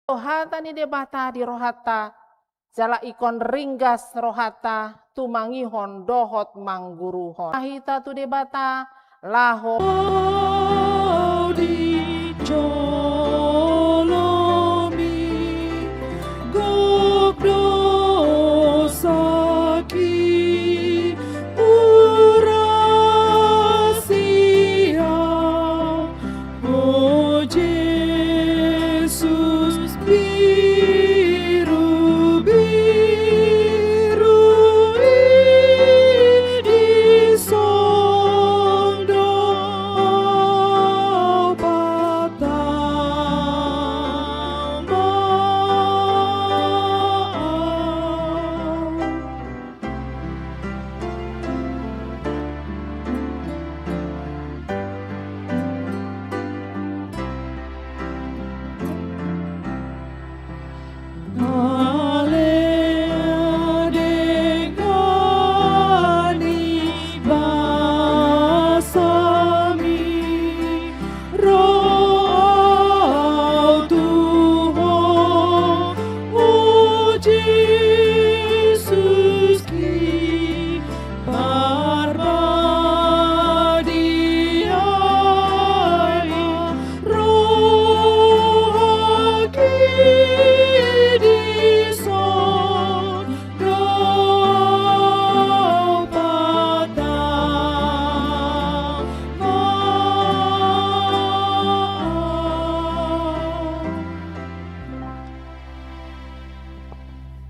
Rohata ni debata di rohata, jala ikon ringgas rohata, tumangihon dohot mangguruhon. Ahita tu debata, laho di jolomi gobdo saki urasia oh Jesus biru biru di sondo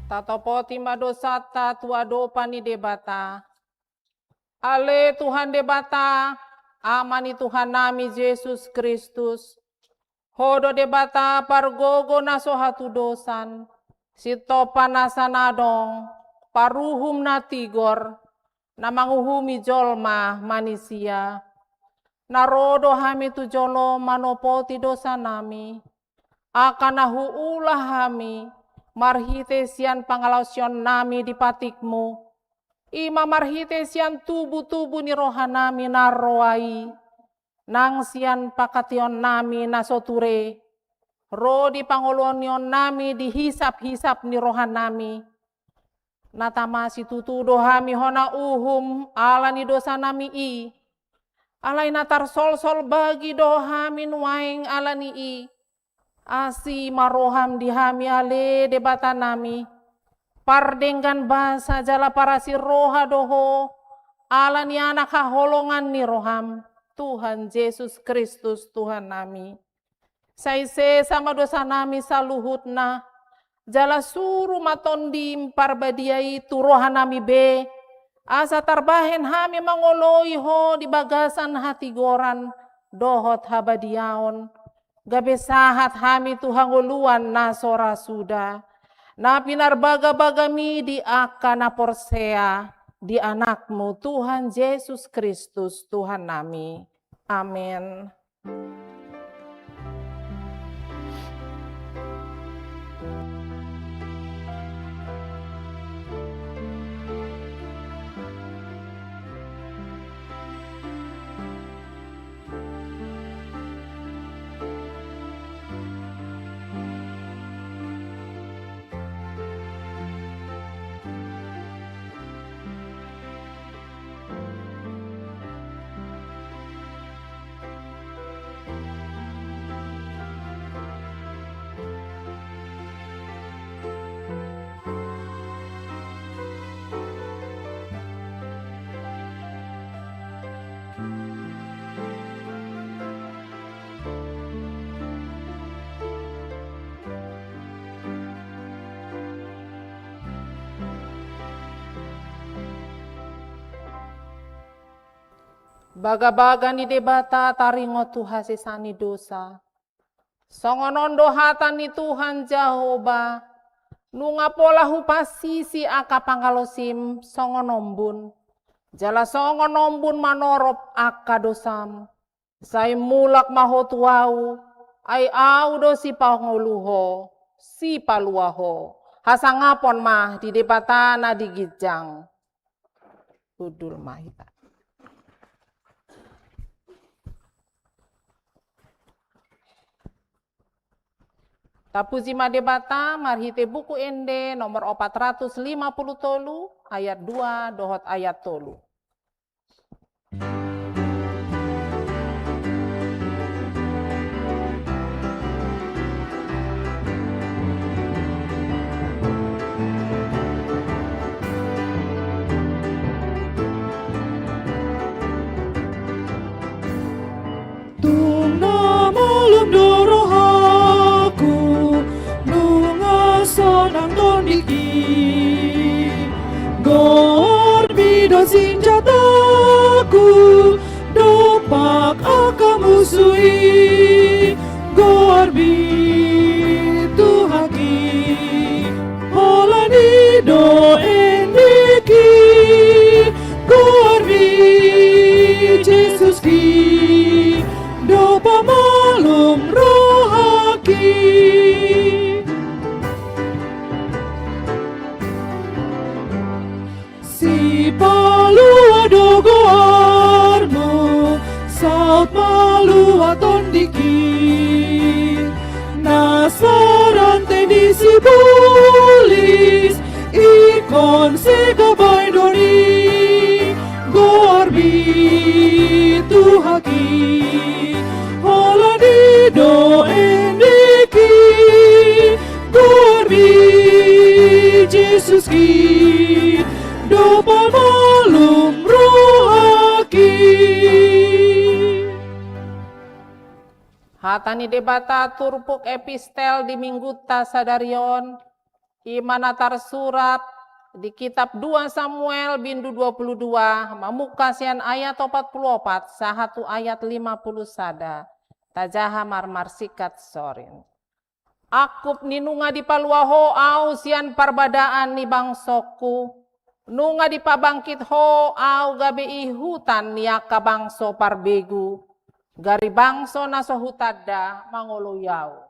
tatopoti madosata tuadopa ni debata. Ale Tuhan debata, amani Tuhan nami Yesus Kristus. Hodo debata pargogo naso hatu dosan. Sitopa nasanadong, paruhum na tigor, na manguhumi jolma manusia. Narodo hami tu jolo manopoti dosa nami. Akanahu ulah hami, marhite sian pangalausion nami di patikmu. Ima marhite sian tubuh-tubuh ni rohanami narroai. Nang sian pakation nami nasoture. Ro di pangolonion nami dihisap-hisap ni rohanami. Natamasi tutudo hami hona uhum ala ni dosa nami i. Alai natar sol-sol bagi dohami nuaing ala ni i. Asi maroham di hami ale debata nami. Pardenggan bahasa jala parasi roha doho. Ala ni anak haholongan ni roham. Tuhan Yesus Kristus Tuhan nami. Saise sama dosa nami saluhutna. Jala suru matondim parbadiai tu roha nami be. Asa tarbahen hami mangoloi ho di bagasan hati goran. Dohot habadiaon. Gabe sahat hami tu hangoluan nasora suda. Na pinarbaga-bagami di akana porsea. Di anakmu Tuhan Yesus Kristus Tuhan nami. Amin. Baga-baga ni debata taringo Tuhan sesani dosa. Songonondo hatan ni Tuhan Jehovah. Nunga pola hupasisi aka pangalosim songonombun. Jala songonombun manorop aka dosam. Say mulak mahotuau. Ay au do si panguluho. Si paluaho. Hasangapon mah di debata na digijang. Udul mahita. Tapuji madebata marhite buku ende nomor 450 tolu ayat 2 dohot ayat tolu. Tungna malum doroh aku nunga sonang tondiki gorbi do senjataku dopak aka musui gorbi tuhaki holani do endiki gorbi Jesus ki do pamalum rohaki si palua dogo armu saut malua tondiki nasarante di si bulis ikon segabay doni gorbi tuhaki holani do endiki gorbi Jesus ki do pamalum rohaki. Hatani debata turpuk epistel di minggu tasadarion imana tersurat di kitab 2 Samuel bindu 22 mamukasian ayat 44 sahatu ayat 50 sada tajaha marmar sikat sorin. Akup ni nunga di paluaho au sian parbadaan ni bangsoku nunga di pabangkit ho au gabe ihutan niaka bangso parbegu gari bangso naso hutada mangoloyau.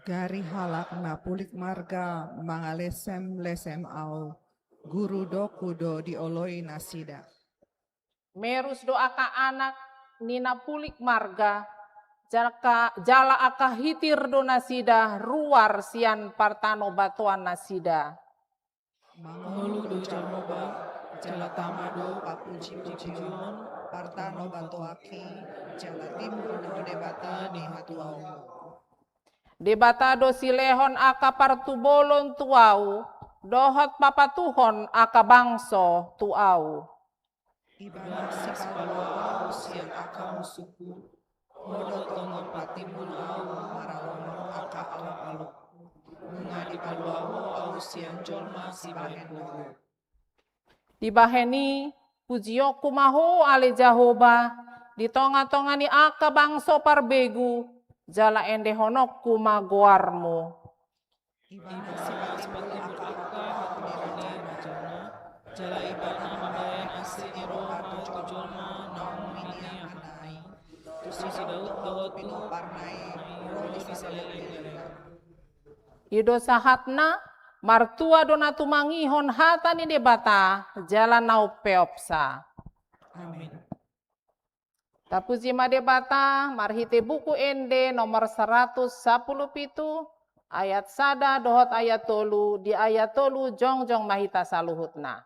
Gari halak na pulik marga mga lesem au guru do kudo di oloi nasida. Merus doa ka anak nina pulik marga jala aka hitir do nasida ruar sian partano batuan nasida. Mangolu do jaloba jala tamado papuji-pujion partano batuaki jala timur do debata di hatuau. Debata do silehon aka partubolon tuau dohot papatuhon aka bangso tuau. Ibadah sipalua sian aka musuku modot tongon patimbul au maralon aka aluk-aluk bunga di paluahu au sian jolma si baheno. Dibaheni pujio kumaho ale Jahoba di tonga-tongani aka bangso parbegu jala ende honok kumagoarmu. Ibadah sipatimbul aka hadirani majana jala ibana mabayan asli roha jolma naumini anai tusi si Daud dohot pinu parnai roh disaleleng. Ido sahatna martua donatu mangihon hatani debata jalan nau peopsa. Amin. Tapuji madebata marhite buku ende nomor 110 pitu ayat sada dohot ayat tolu di ayat tolu jongjong mahita saluhutna.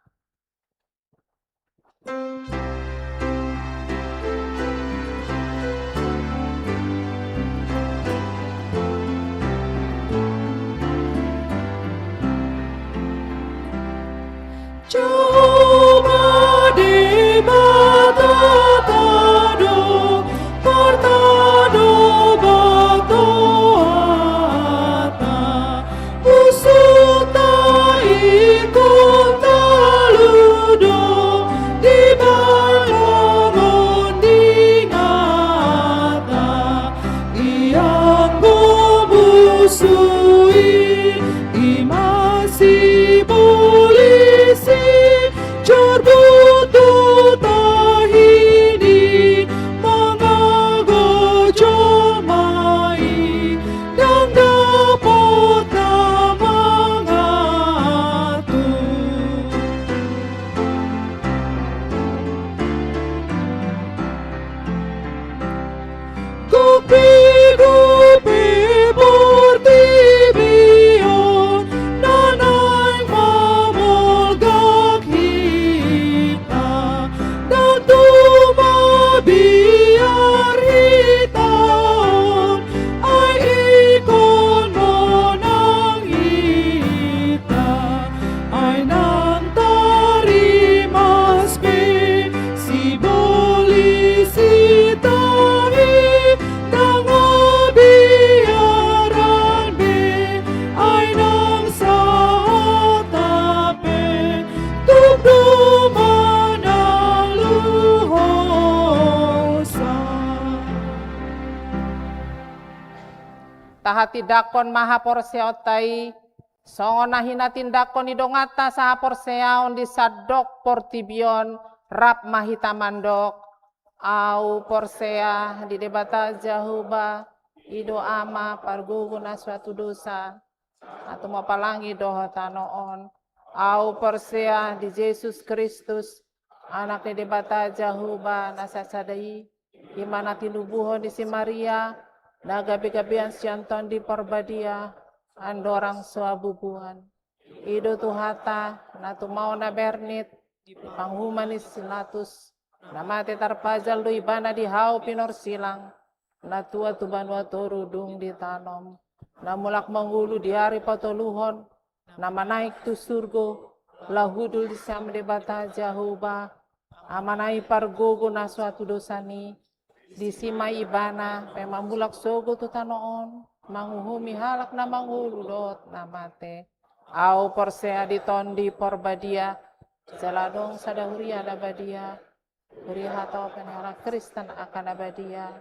Coba di mata tado partado batoata usuta ikon taludo di tahati dakon maha porseotai, songona hina tindakon idongata saha porseaon di sadok portibion rap mahita mandok, au porsea di debata jahuba, ido ama parguguna suatu dosa, atau mapalangi doho tanoon, au porsea di Yesus Kristus, anak di debata jahuba nasasadai, imana tinubuho di si Maria, nagabi-gabian sianton di porbadia, andorang suabubuan. Ido tuhata, natu mau na bernit, panghumanis silatus, namate tarpajal do ibana di hau pinor silang, natua tubanwa torudung di tanom, namulak menghulu di hari patoluhon, nama naik tu surgo, lahudul di sam debata jahuba, amanai pargogo na suatu dosani, di sima ibana, memambulak sogo tu tanoon, manguhumi halak na manghulu dot namate, au porsea di tondi porbadia, jaladong sadahuria dabadia, huria hatau penhala Kristen akan abadia,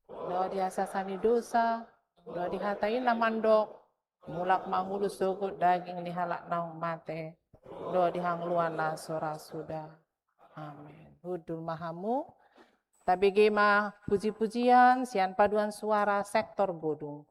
doa diasasani dosa, doa dihatain na mandok, mulak manghulu sogo daging dihalak naung mate, doa dihangluan na sora sudah. Amin. Hudul mahamu, tapi gema puji-pujian, sian paduan suara sektor bodung.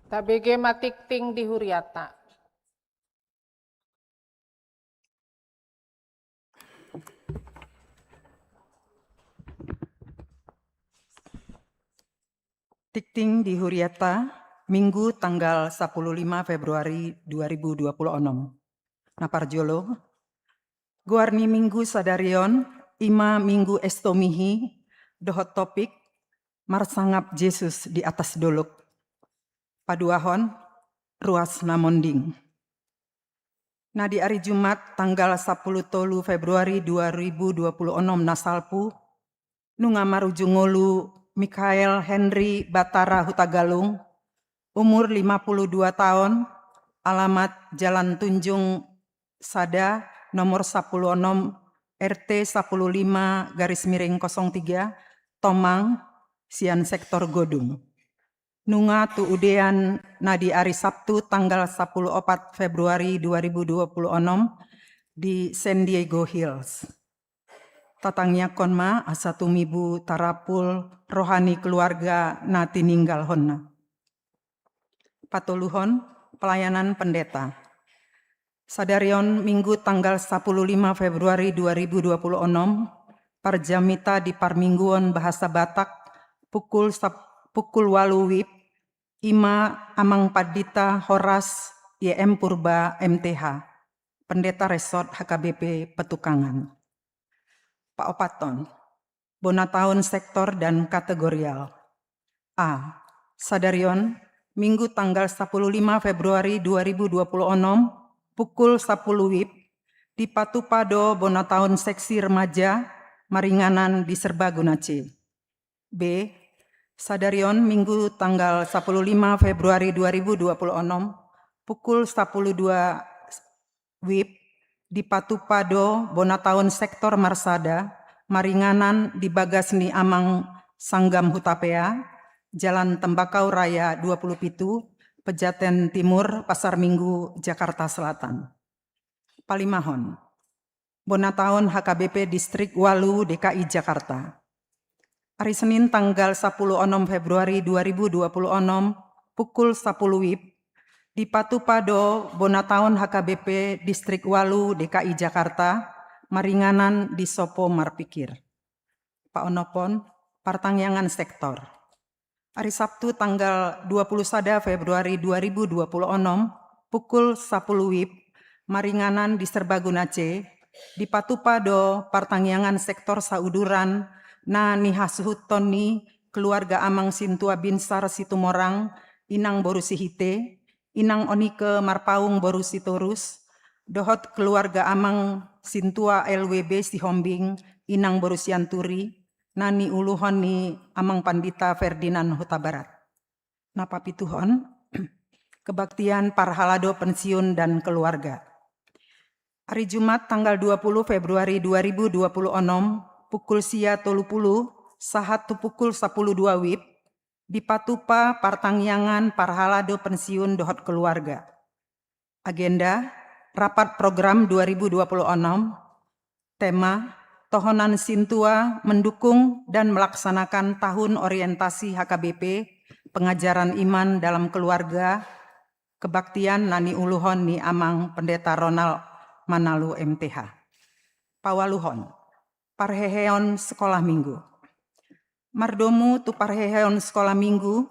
Tabege matikting di Huriata. Tikting di Huriata, Minggu tanggal 15 Februari 2026. Naparjolo, Guarni Minggu Sadarion, Ima Minggu Estomihi, Dohot topik, Marsangap Yesus di atas dolok. Paduahon, Ruas Namonding. Nah di hari Jumat tanggal 10 Februari 2026 nasalpu, Nungamarujungolu Mikael Henry Batara Hutagalung, umur 52 tahun, alamat Jalan Tunjung Sada, nomor 16, RT 15/03, Tomang, Sian Sektor Godung. Nunga tuudean nadi hari Sabtu tanggal 14 Februari 2026 di San Diego Hills. Tatangnya konma asa tumibu tarapul rohani keluarga na tininggal honna. Patuluhon pelayanan pendeta. Sadarion Minggu tanggal 15 Februari 2026 parjamita di Parmingguon Bahasa Batak pukul 8 WIB Ima Amang Padita Horas YM Purba MTH Pendeta Resort HKBP Petukangan. Pak Opaton, Bonataun sektor dan kategorial. A. Sadarion Minggu tanggal 15 Februari 2026 pukul 10 WIB di Patupado Bonataun Seksi Remaja Maringanan di Serbaguna C. B. Sadarion Minggu tanggal 15 Februari 2026 pukul 12 WIB di Patupado Bonataun Sektor Marsada Maringanan di Bagasni Amang Sanggam Hutapea Jalan Tembakau Raya 27 Pejaten Timur Pasar Minggu Jakarta Selatan. Palimahon Bonataun HKBP Distrik Walu DKI Jakarta. Hari Senin tanggal 16 Februari 2026 pukul 10 WIB di Patupado Bonataun HKBP Distrik Walu DKI Jakarta Maringanan di Sopo Marpikir. Pak Onopon Partangyangan Sektor. Hari Sabtu tanggal 21 Februari 2026 pukul 10 WIB Maringanan di Serbaguna C di Patupado Partangyangan Sektor Sauduran na nihasuhutoni keluarga Amang Sintua Binsar Situmorang Inang Borusihite Inang Onike Marpaung Borusitorus Dohot keluarga Amang Sintua LWB Sihombing Inang Borusianturi Nani Uluhoni Amang Pandita Ferdinand Huta Barat. Napa pituhon kebaktian Parhalado Pensiun dan Keluarga. Hari Jumat tanggal 20 Februari 2026 pukul sia 30 sahat pukul 12 WIB di Patupa Partangyangan Parhalado Pensiun Dohot Keluarga. Agenda Rapat Program 2026 tema Tohonan Sintua mendukung dan melaksanakan Tahun Orientasi HKBP Pengajaran Iman dalam Keluarga Kebaktian Nani Uluhon Ni Amang Pendeta Ronald Manalu MTH. Pawaluhon Parheheon Sekolah Minggu. Mardomu tu Parheheon Sekolah Minggu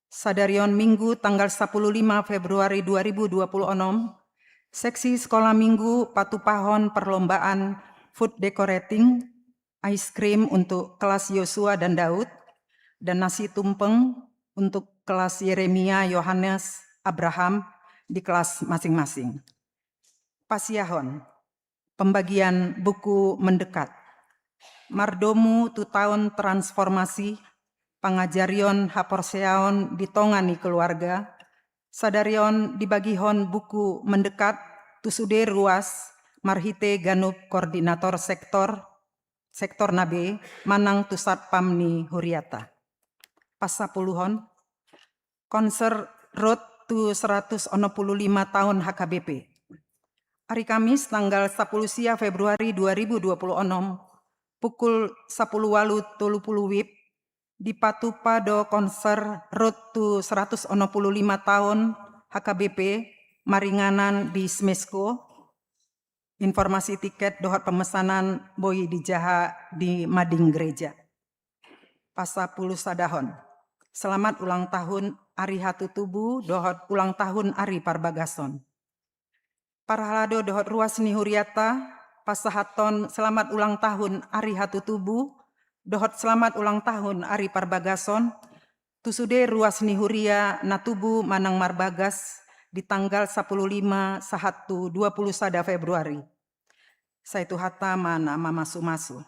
Sadarion Minggu tanggal 15 Februari 2026 Seksi Sekolah Minggu Patupahon Perlombaan Food Decorating Ice Cream untuk kelas Yosua dan Daud dan nasi tumpeng untuk kelas Yeremia, Yohanes, Abraham di kelas masing-masing. Pasiahon Pembagian buku mendekat. Mardomu tu tahun transformasi Pangajarion Haporseaon ditongani keluarga Sadarion dibagihon buku mendekat tusude ruas Marhite Ganup Koordinator Sektor Nabe Manang Tusat Pamni Huriata. Pasapuluhon Konser Road to 165 tahun HKBP. Hari Kamis tanggal 10 sia Februari 2026 pukul 10.30 WIB di Patupa do konser Road to 165 tahun HKBP Maringanan di Smesko. Informasi tiket dohot pemesanan boi dijaha di mading gereja. Pasa 10 sadahon. Selamat ulang tahun Ari Hatu Tubu dohot ulang tahun Ari Parbagason. Parhalado dohot ruas nihuriata pasahaton selamat ulang tahun Ari Hatu Tubu dohot selamat ulang tahun Ari Parbagason. Tusude ruas nihuria natubu manang marbagas di tanggal 15 sahatu 21 Februari. Saitu hata mana mamasu-masu.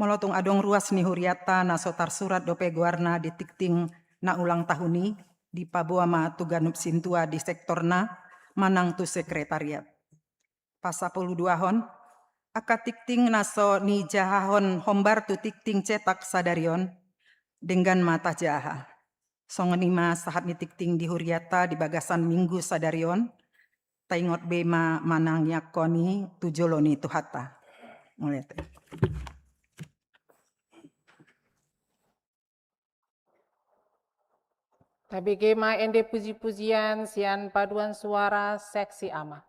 Molotung adong ruas nihuriata na sotar surat dope guarna di tikting na ulang tahuni di Pabuama Tuganup Sintua di sektorna manang tu sekretariat. Pasa 12 hon, aka tikting naso ni jahahon hombar tu tikting cetak sadarion dengan mata jaha. Songenima sahat ni tikting di huriata di bagasan minggu sadarion, taingot bema manang yakoni tujoloni tuhata. Mulai. Tapi kema ende puji-pujian sian paduan suara seksi ama.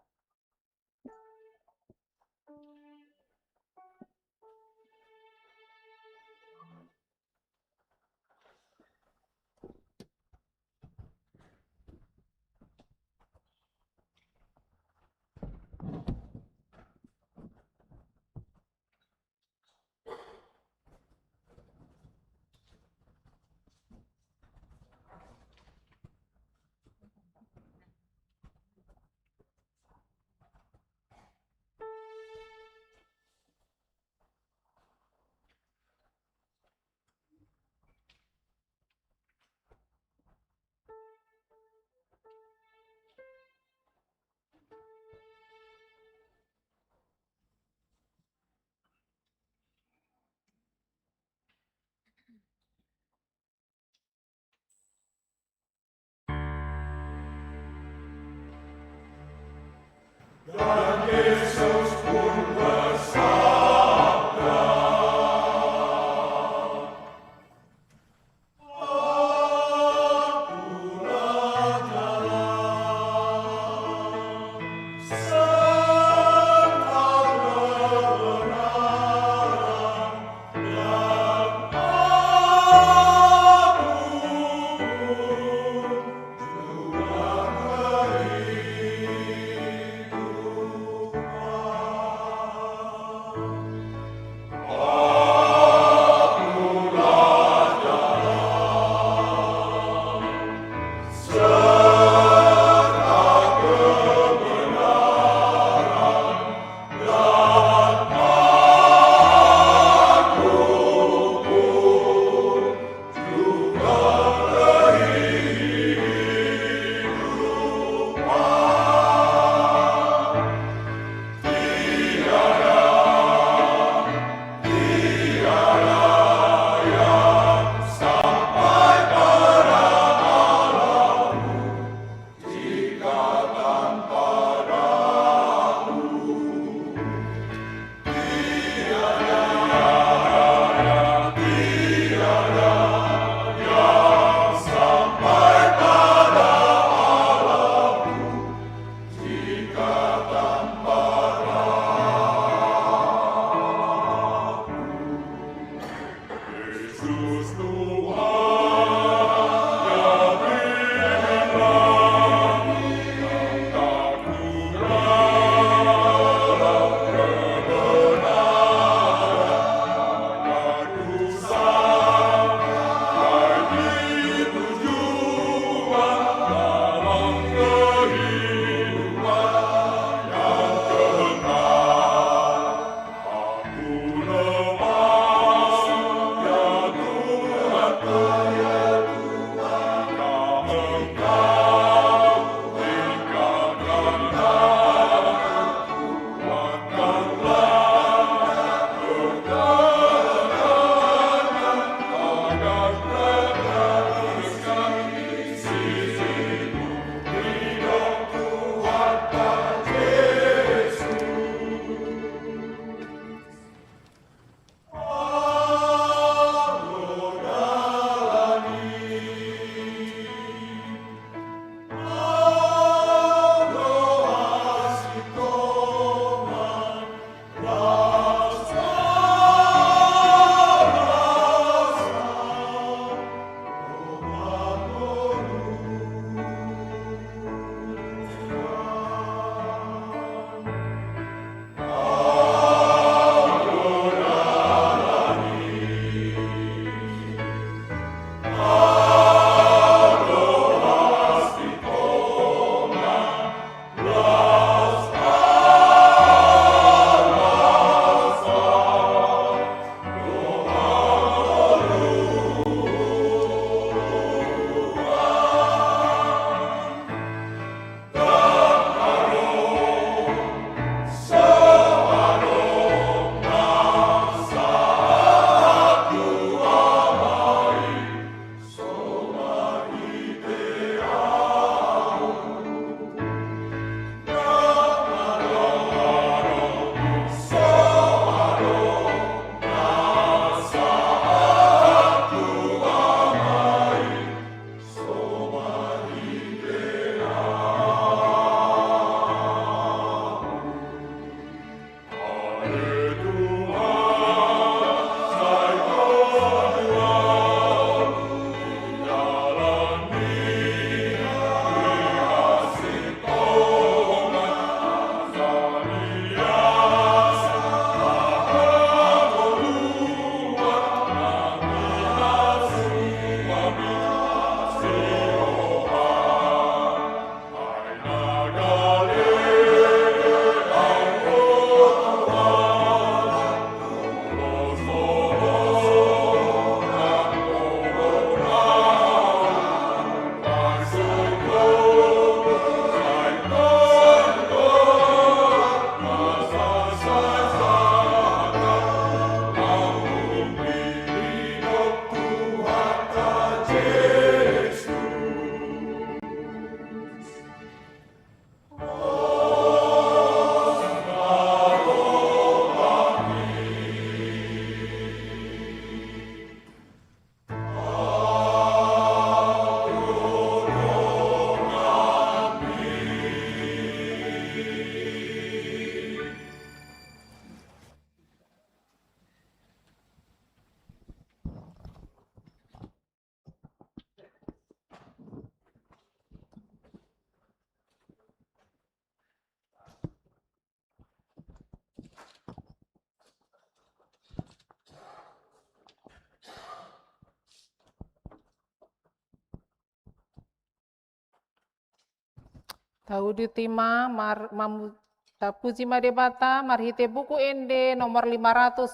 Tahu ditima mamu tapuji madebata marhite buku ende nomor 580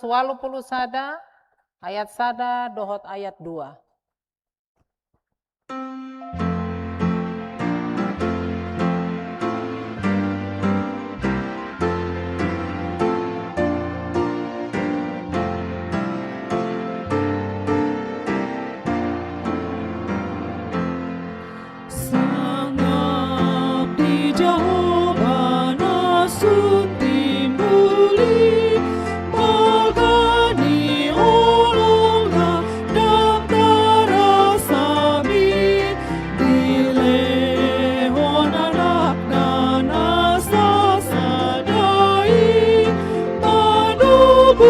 sada ayat sada dohot ayat 2. Sangap di Jehovah sun timbuli, magani olongna dam tarasami, dilehon anak nasa sadai, manubusita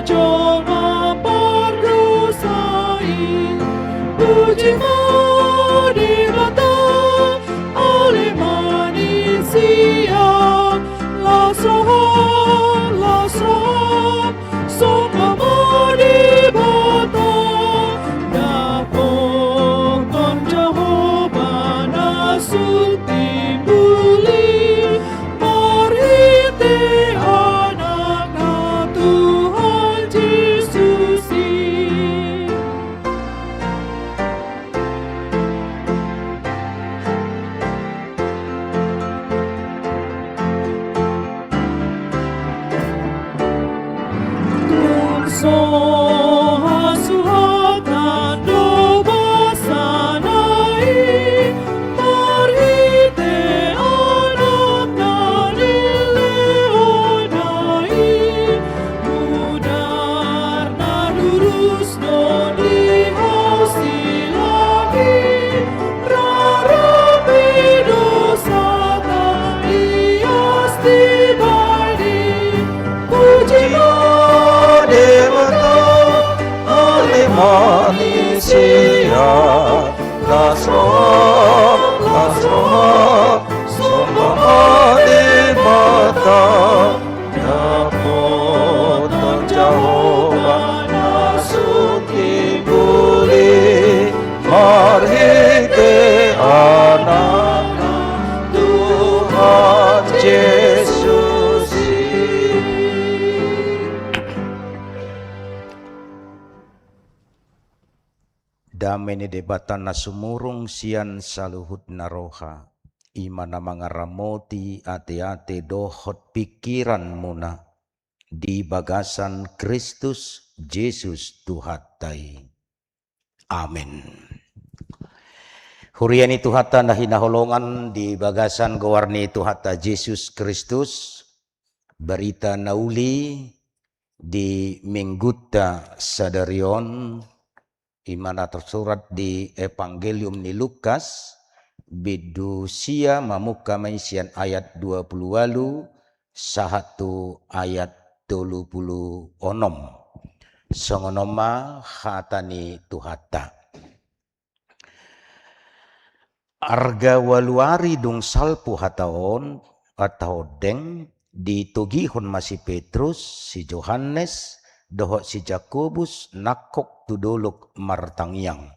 joma pardosai, puji Damene debatan na sumurung sian saluhut naroha, imana mangaramoti ate-ate dohot pikiran muna, di bagasan Kristus Yesus Tuhatai. Amin. Huriani Tuhata na hinaholongan di bagasan gawarni Tuhata Yesus Kristus, berita nauli di Mingguta Sadarion, imana tersurat di Evangelium ni Lukas, bidusia mamuka maisian ayat 20 sahatu ayat 30 onom. Songonoma hatani Tuhata. Arga waluari dung salpu hataon atau deng ditugihon masih Petrus, si Yohanes, dohot si Jakobus nakok tudolok martangyang.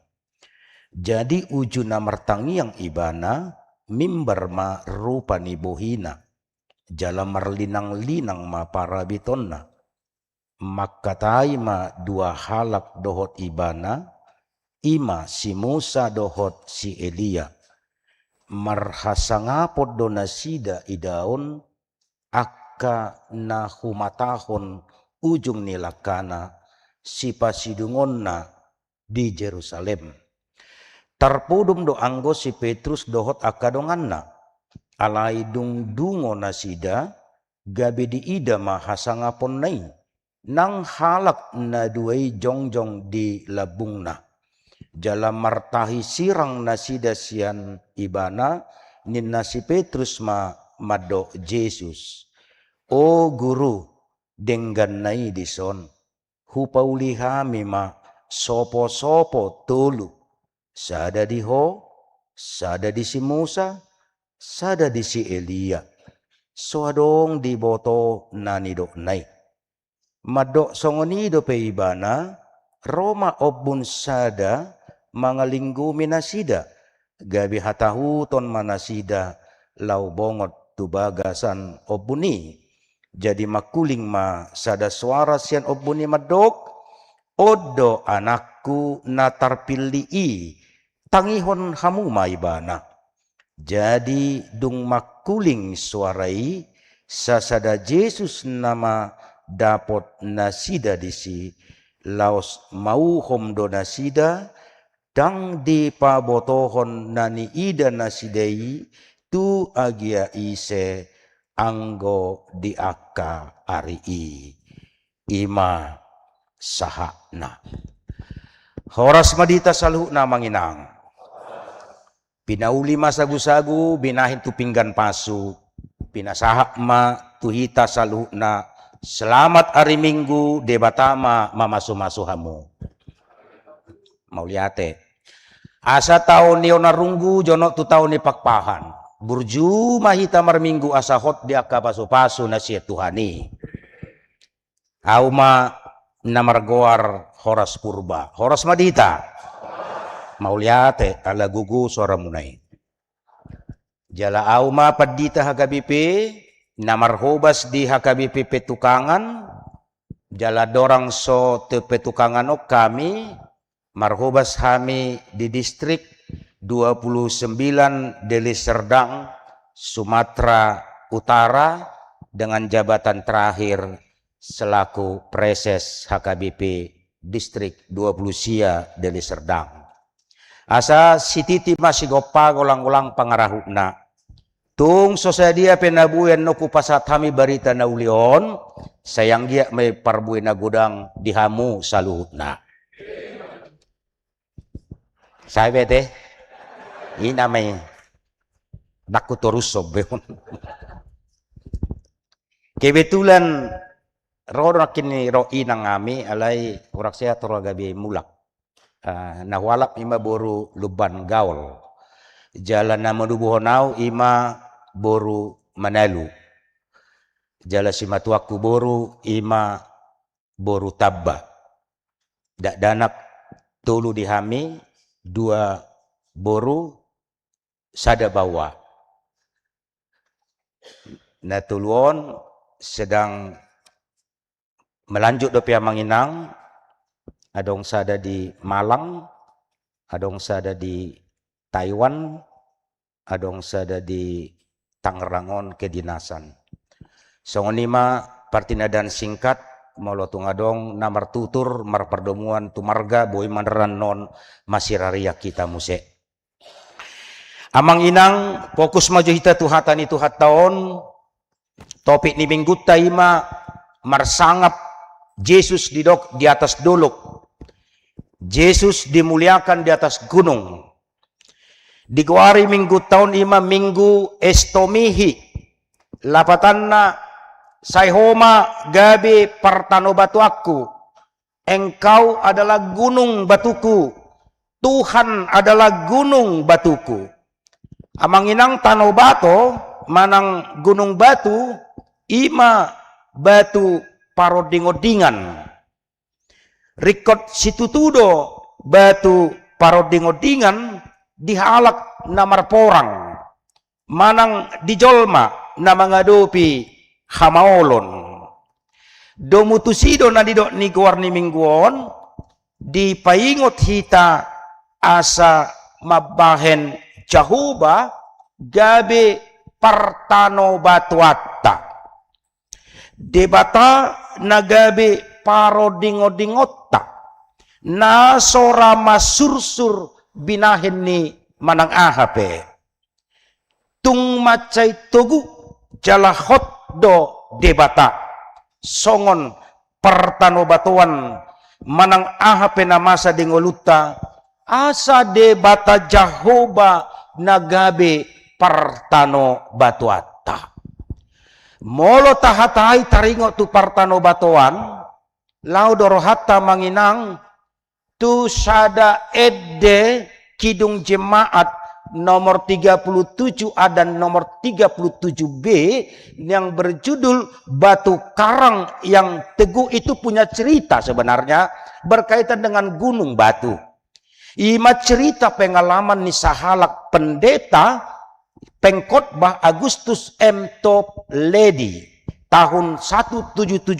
Jadi ujuna martangyang ibana mimbar ma rupa ni bohina, jala marlinang-linang ma parabitonna. Makatai ma dua halak dohot ibana, ima si Musa dohot si Elia. Marhasangapod do nasida idaon, akka na humatahon ujung nilakana si pasidungonna di Jerusalem. Tarpudum do anggo si Petrus dohot akadonganna, alai dung dungo nasida gabe di ida mahasangapon nai, nang halak na duai jongjong di labungna. Jala martahi sirang nasida sian ibana nin nasi Petrus ma mado Yesus. O guru, denggan nai dison, hupauli hami ma sopo-sopo tolu, sada di ho, sada di si Musa, sada di si Elia. Soadong di boto nanidok nai. Madok songonido pe ibana, Roma obun sada mangalinggu minasida, gabi hatahu ton manasida lau bongot tu bagasan obuni. Jadi makuling ma sada suara sian obuni madok, odo anakku natarpilii tangihon hamu maibana. Jadi dung makuling suarai sasada Yesus nama dapot nasida disi laos mau homdo nasida dang di pabotohon nani ida nasidei tu agia ise anggo di akka ari ima sahakna. Horas madita saluhna manginang. Pinauli masagu-sagu binahin tu pinggan pasu. Pinasahak ma tuhita saluhna. Selamat hari Minggu debatama mamasu-masu hamu. Mauliate. Asa tahun ni onarunggu jono tu tahun ni pakpahan. Burju mahita marminggu asa hot dia ka pasu-pasu na siya Tuhani. Auma namargoar horas purba. Horas madita. Mauliate ala gugu suara munai. Jala auma padita HKBP namarhobas di HKBP Petukangan. Jala dorang so te Petukangan ok kami marhobas kami di distrik 29 Deli Serdang, Sumatera Utara dengan jabatan terakhir selaku Preses HKBP Distrik 20 Sia Deli Serdang. Asa sititi masih gopa golang-golang pangarahuna. Tung sosadia penabuyan no kupasat kami barita na ulion, sayang dia may parbuy na gudang dihamu saluhutna. Sabi teh, ina may nakutorusob beon. Kebetulan roro kini roi nang kami alay urak saya gabi mulak. Nawalap ima boru luban gaul. Jalan nama dubuhonau ima boru manalu. Jalan simatuaku boru ima boru tabba. Dak danak tulu dihami 2 boru sada bawa. Nah tuluon sedang melanjut dopia manginang. Adong sada di Malang, adong sada di Taiwan, adong sada di Tangerangon kedinasan. Songonima partinadan singkat molotung adong namar tutur mar perdomuan tumarga boy manderan non masiraria kita muse. Amang inang fokus maju hita tuhatan itu tahun topik ni minggu taima marsangap Yesus didok di atas dolok. Yesus dimuliakan di atas gunung. Dikuari minggu tahun ima minggu estomihi. Lapatanna sayhoma gabi partano batu aku. Engkau adalah gunung batuku. Tuhan adalah gunung batuku. Amang inang tanobato manang gunung batu ima batu parodingodingan. Rikot situtudo batu parodingodingan dihalak namar porang manang dijolma nama ngadopi hamaolon domutusido na didok ni guarni mingguon di paingot hita asa mabahen jahuba gabe partano batuatta debata nagabe parodingodingotta na sora masursur binahin ni manang ahape tung macay tugu jalahot do debata songon partano batuan manang ahape na masa dingoluta asa debata jahoba nagabe partano batuata molo tahatai taringo tu partano batuan lau dorohata manginang tu sada edde kidung jemaat nomor 37A dan nomor 37B yang berjudul Batu Karang yang Teguh itu punya cerita sebenarnya berkaitan dengan gunung batu. Ima cerita pengalaman ni sahalak pendeta pengkhotbah Agustus M. Toplady tahun 1775.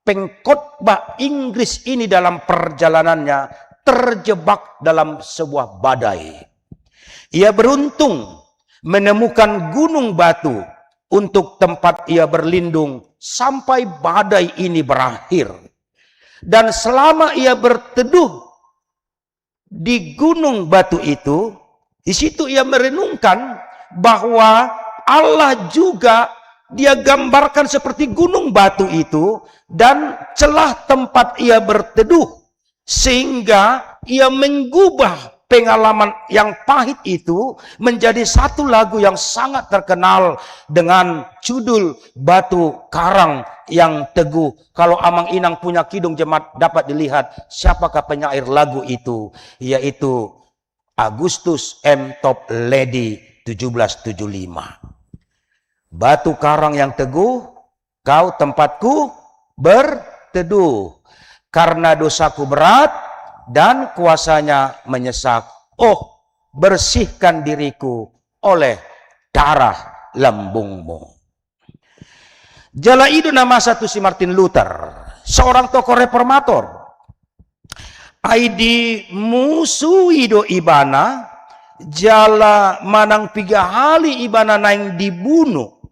Pengkhotbah Inggris ini dalam perjalanannya terjebak dalam sebuah badai. Ia beruntung menemukan gunung batu untuk tempat ia berlindung sampai badai ini berakhir. Dan selama ia berteduh di gunung batu itu, di situ ia merenungkan bahwa Allah juga dia gambarkan seperti gunung batu itu dan celah tempat ia berteduh, sehingga ia mengubah pengalaman yang pahit itu menjadi satu lagu yang sangat terkenal dengan judul Batu Karang yang Teguh. Kalau Amang Inang punya kidung jemaat dapat dilihat siapakah penyair lagu itu, yaitu Agustus M. Toplady 1775. Batu karang yang teguh, kau tempatku berteduh, karena dosaku berat dan kuasanya menyesak. Oh, bersihkan diriku oleh darah lambungmu. Jala itu nama satu si Martin Luther, seorang tokoh reformator. Aidi musuhi do ibana, jala manang 3 hari ibana naing dibunuh.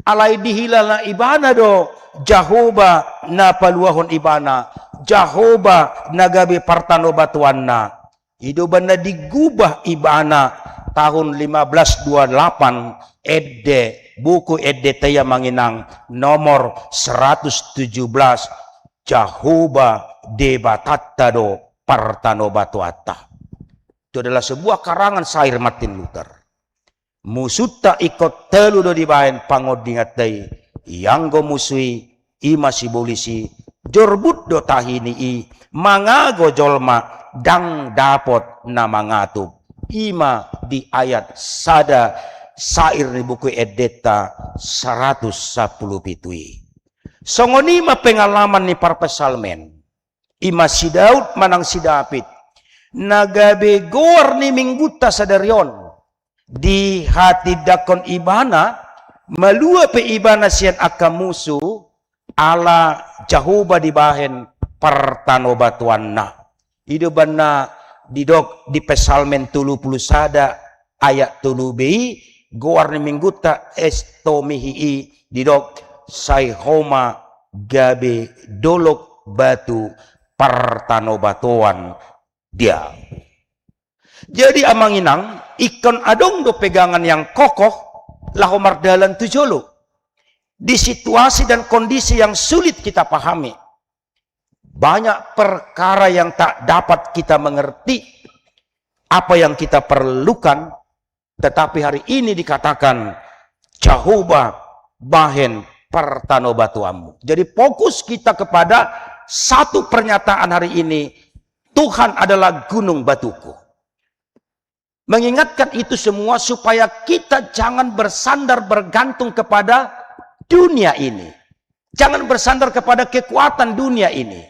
Alai dihilala ibana do Jahoba na paluahon ibana, Jahoba nagabe partano batuanna. Ido bana digubah ibana tahun 1528 edde buku edde taya manginang nomor 117 Jahoba debatatta do partano batuata. Itu adalah sebuah karangan syair Martin Luther. Musutta ikut telu do dibahen pangodingat day yang go musui ima si bolisi jorbut do tahini i mangago jolma dang dapot na mangatub ima di ayat sada syair ni buku edeta 110 pitui. Songonima pengalaman ni para pesalmen ima si Daud manang si David nagabe gor ni mingguta sadarion di hati dakon ibana malua pe ibana sian akamusu ala Jahoba dibahen partano batuanna. Ido bana didok di pesalmen 30 sada ayat 3b goar ni mingguta estomihi didok sai homa gabe dolok batu partano batuan dia. Jadi Amang Inang ikon adong do pegangan yang kokoh lahomar dalan tujolo di situasi dan kondisi yang sulit kita pahami. Banyak perkara yang tak dapat kita mengerti apa yang kita perlukan, tetapi hari ini dikatakan Jahoba bahen partano batuamu. Jadi fokus kita kepada satu pernyataan hari ini, Tuhan adalah gunung batuku. Mengingatkan itu semua supaya kita jangan bersandar bergantung kepada dunia ini. Jangan bersandar kepada kekuatan dunia ini.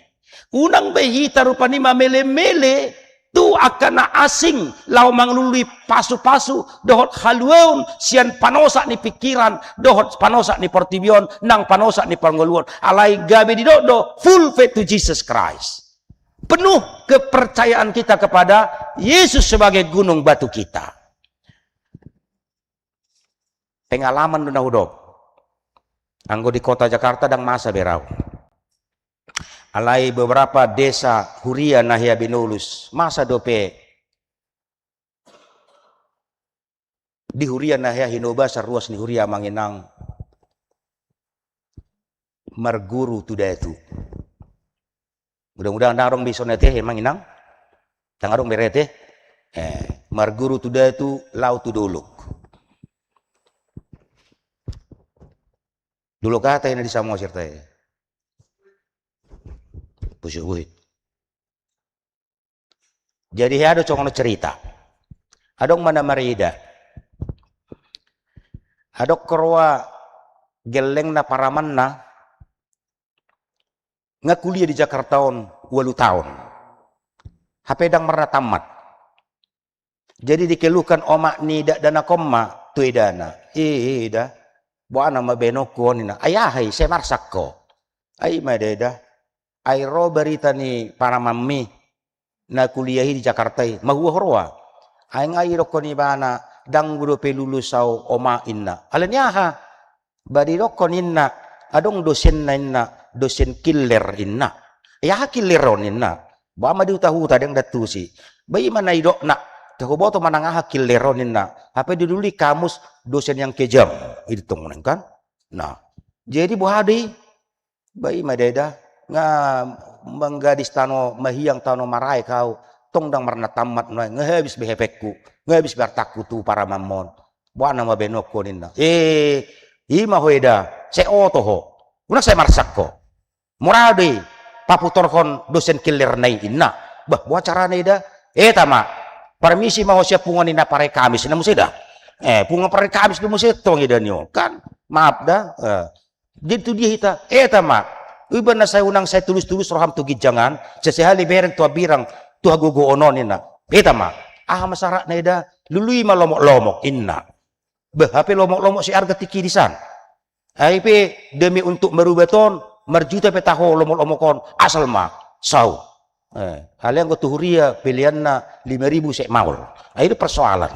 Unang behita rupani mamele-mele tu akan asing lau manglului pasu-pasu dohot halueun sian panosak ni pikiran dohot panosak ni portibion nang panosak ni pangoluon alai gabe di do full faith to Jesus Christ. Penuh kepercayaan kita kepada Yesus sebagai gunung batu kita. Pengalaman duna hudop. Anggo di kota Jakarta dan masa berau. Alai beberapa desa Huria Nahia Binulus. Masa dope. Di Huria Nahia Hinoba saruas ni Huria Manginang. Marguru tudatu. Mudah-mudahan narong bisa nete emang inang, tangarong berete, marguru tuda itu lau tu doluk. Dulu kata ini di Samoa serta ya, pusuh. Jadi ada congono cerita, adong mana marida, adok korwa geleng na paraman na. Nga kuliah di Jakarta 8 tahun. HP dang merna tamat. Jadi dikeluhkan omak nida dana koma tu dana. Ida. Buana mabenoko nina. Ayahai saya marsak ko. Ay madeda. Ay ro berita ni para mami na kuliahi di Jakarta. Mahuahorwa. Ay ngayi roko ni bana dang gudo pelulus sao oma inna. Alanya ha. Badi roko inna. Adong dosen na inna. Dosen killer inna. Ya killeron inna. Ba ma diutahu tadang datusi. Bayi mana idok nak. Kahuboto manangah killeron inna. Apa diduli kamus dosen yang kejam. Itu tong kan. Nah, jadi buhadi bayi madeda nga menggadis tano mahiyang tano marai kau tong dang marna tamat noy ngehabis behepekku ngehabis bertakku tu para mamon. Buana mabenoko inna. Ima hoeda se oto ho. Unak saya marsak ko. Muradi paputorkon dosen killer nai inna. Bah buat cara neda. Tama. Permisi mau siap pungan ina pare Kamis na musida. Pungan pare Kamis na musida tong ida nyo. Kan maaf dah. Jadi dia hita. Tama. Iba na saya unang saya tulus-tulus roham tu gijangan. Sesehali bereng tua birang tua gugu onon ina. Tama. Masyarakat na ida lului malomok-lomok inna. Hape lomok-lomok si arga tiki disan. Hape demi untuk merubeton merjuta petaho lomok-lomokon asal ma sau. Kalian tuhuria pilihan na 5.000 sek maul. Itu persoalan.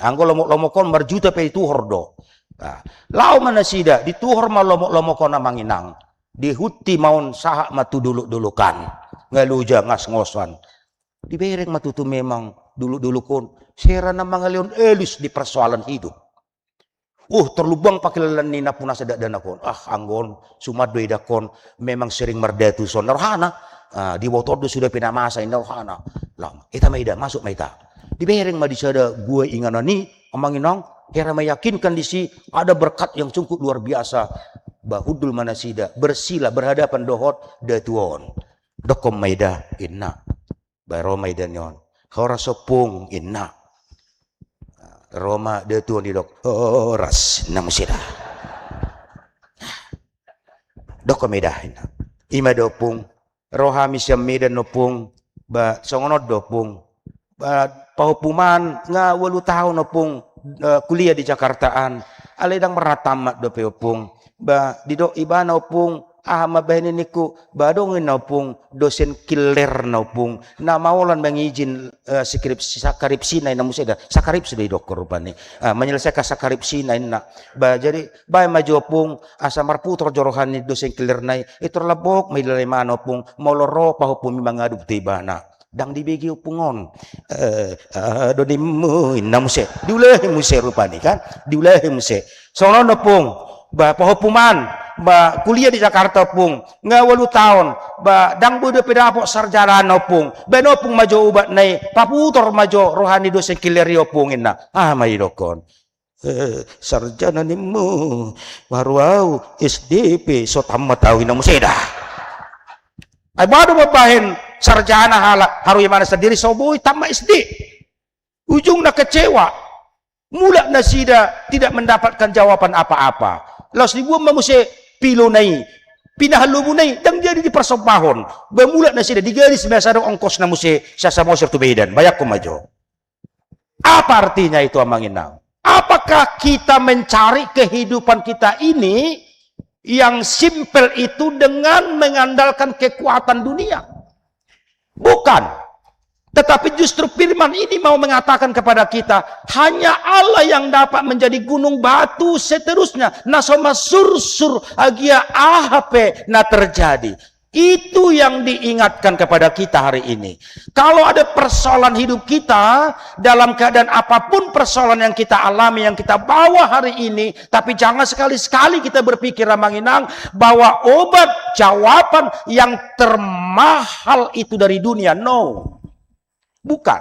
Anggo lomok-lomokon merjuta pe tuhor do. Lau mana sida dituhor ma lomok-lomokon na manginang. Dihuti maun sahak matu dulu-dulukan. Ngaluja ngas ngosan. Dibereng matutu memang dulu-dulukon. Sera na mangalion elis di persoalan hidup. Terlubang pakilalan nina puna sedak danakon. Anggon sumadoi dakon memang sering merdatu son rohana. Di motor tu sudah pina masa indah rohana. Lama. Eta maida masuk maita. Dibereng ma disada gue inganani amanginang hera meyakinkan di si ada berkat yang cukup luar biasa. Bahudul manasida bersila berhadapan dohot datuon. Dokom maida inna. Baro maida nyon. Hora sopung inna. Roma datuon di dok. Horas namusida. Dokom maida inna. Ima dopung. Rohami siam medan nopung ba songonot dopung ba pahupuman nga 8 tahun nopung kuliah di Jakartaan aledang meratamat dope opung ba didok iba nopung mabahini niku ba dongin nopung dosen killer nopung na maulan mengizin skripsi sakaripsi na musida sakaripsi dei dokter rupane menyelesaikan sakaripsi na ba jadi ba majopung asa marputor jorohani dosen killer nai itu labok may lalema nopung moloro pahupumi mangadu tibana dang dibegi upungon donimu namuse diulah muse rupane kan diulah muse sono nopung ba pahupuman ba kuliah di Jakarta pung nga 8 tahun ba dang bude pedapok sarjana nopung benopung majo ubat nai paputor majo rohani dosen kilerio pungin na may dokon sarjana nimu baru au SDP so tamat tahu na museda ay baru babahin sarjana haru mana sendiri soboy tamat SD ujung na kecewa mula nasida tidak mendapatkan jawaban apa-apa los dibuang mamuse pilo nai pinahalubu nai dang jadi di persopahon bermula na sida digaris biasa dong ongkos na muse sasa mosir tu bedan bayak kumajo apa artinya itu amanginang apakah kita mencari kehidupan kita ini yang simpel itu dengan mengandalkan kekuatan dunia bukan. Tetapi justru firman ini mau mengatakan kepada kita, hanya Allah yang dapat menjadi gunung batu seterusnya. Nasoma sur agia ahape na terjadi. Itu yang diingatkan kepada kita hari ini. Kalau ada persoalan hidup kita, dalam keadaan apapun persoalan yang kita alami, yang kita bawa hari ini, tapi jangan sekali-sekali kita berpikir ramanginang bahwa obat jawaban yang termahal itu dari dunia. No. Bukan.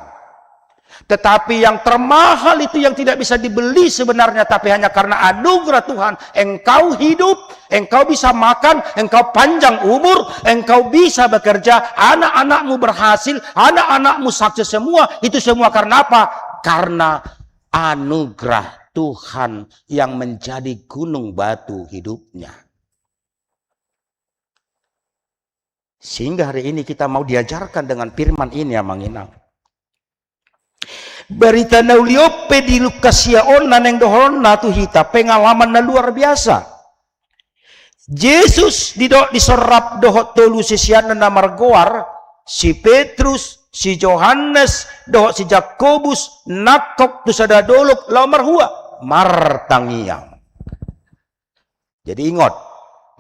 Tetapi yang termahal itu yang tidak bisa dibeli sebenarnya, tapi hanya karena anugerah Tuhan engkau hidup, engkau bisa makan, engkau panjang umur, engkau bisa bekerja, anak-anakmu berhasil, anak-anakmu sukses semua. Itu semua karena apa? Karena anugerah Tuhan yang menjadi gunung batu hidupnya. Sehingga hari ini kita mau diajarkan dengan firman ini ya manginang. Berita nauliope di Lukasia onan yang dohona tu hita pengalaman na luar biasa. Yesus disorap dohot tolu sisian na margoar, si Petrus, si Yohanes, dohot si Jakobus, nakok tu sada dolok lau marhua, martangiang. Jadi ingat,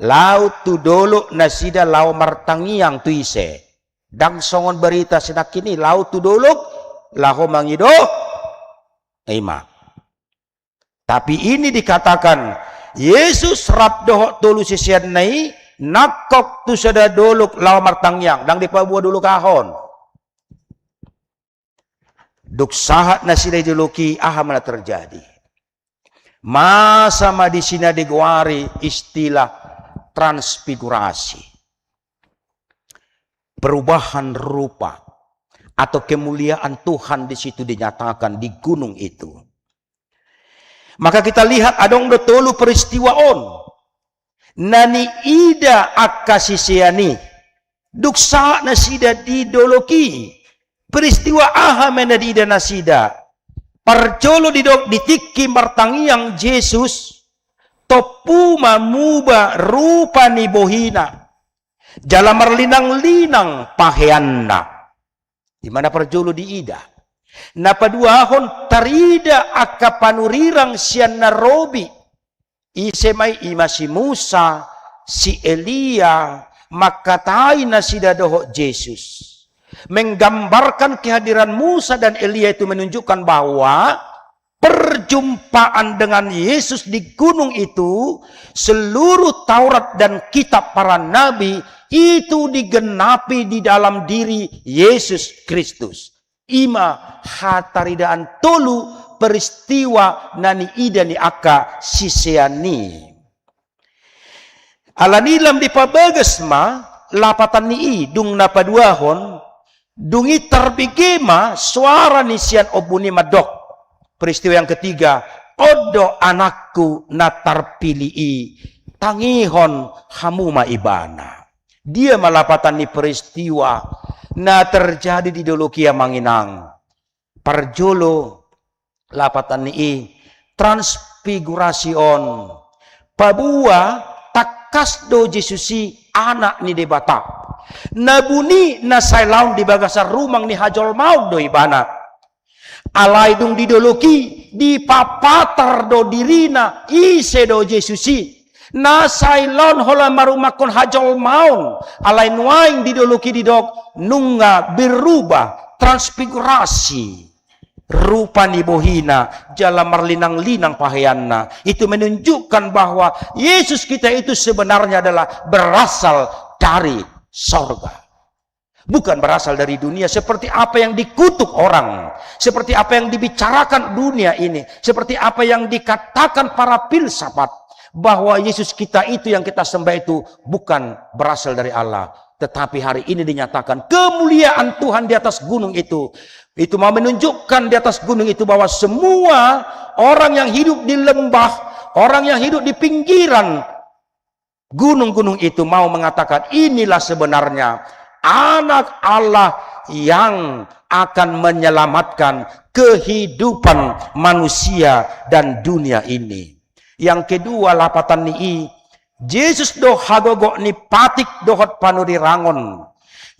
lau tu dolok nasida lau martangiang tu ise. Dang songon berita sedak ini, lau tu dolok, lahu mangido, ima. Tapi ini dikatakan, Yesus rap dohok tolu sisian nai, nakok tu sada dolok lau martangiang, dang dipabuah dulu kahon. Duk sahat nasida ideologi aha mana terjadi. Masa madisina digwari istilah transfigurasi. Perubahan rupa atau kemuliaan Tuhan di situ dinyatakan di gunung itu. Maka kita lihat adong do tolu peristiwa on. Nani ida akasisiani. Duk saat nasida didoloki. Peristiwa aha mena di ida nasida. Parjolo didok ditiki martangiang Yesus. Topu mamuba rupa ni bohina. Jala marlinang-linang paheanna. Di mana parjolo di ida. Napaduahon tarida aka panurirang siyan na robi. Isemay ima si Musa, si Elia, makatay na sida doho Jesus. Menggambarkan kehadiran Musa dan Elia itu menunjukkan bahwa perjumpaan dengan Yesus di gunung itu, seluruh Taurat dan kitab para nabi itu digenapi di dalam diri Yesus Kristus. Ima hataridaan tolu peristiwa nani ida ni aka siseani. Alanilam di pabagas ma lapatan ni dung napaduahon dungi terbigema suara ni sian obuni madok. Peristiwa yang ketiga, odo anakku natarpilii tangihon hamuma ibana. Dia malapatan ni peristiwa na terjadi di Dolokia Manginang. Parjolo lapatan ni transfigurasion. Pabua takas do Jesusi anak ni debata. Nabuni na sailaun di bagasar rumang ni hajol maud do ibana. Alay dung di Doloki di papatar do dirina ise do Jesusi. Nasailon hola marumakon hajol maun alay nuaing didoloki didok nunga berubah transfigurasi rupa ni bohina jala marlinang-linang paheanna. Itu menunjukkan bahwa Yesus kita itu sebenarnya adalah berasal dari sorga, bukan berasal dari dunia seperti apa yang dikutuk orang, seperti apa yang dibicarakan dunia ini, seperti apa yang dikatakan para filsafat, bahwa Yesus kita itu yang kita sembah itu bukan berasal dari Allah. Tetapi hari ini dinyatakan kemuliaan Tuhan di atas gunung itu. Itu mau menunjukkan di atas gunung itu bahwa semua orang yang hidup di lembah, orang yang hidup di pinggiran gunung-gunung itu mau mengatakan inilah sebenarnya anak Allah yang akan menyelamatkan kehidupan manusia dan dunia ini. Yang kedua lapatan ni Yesus do hagogo ni patik dohot panuri rangon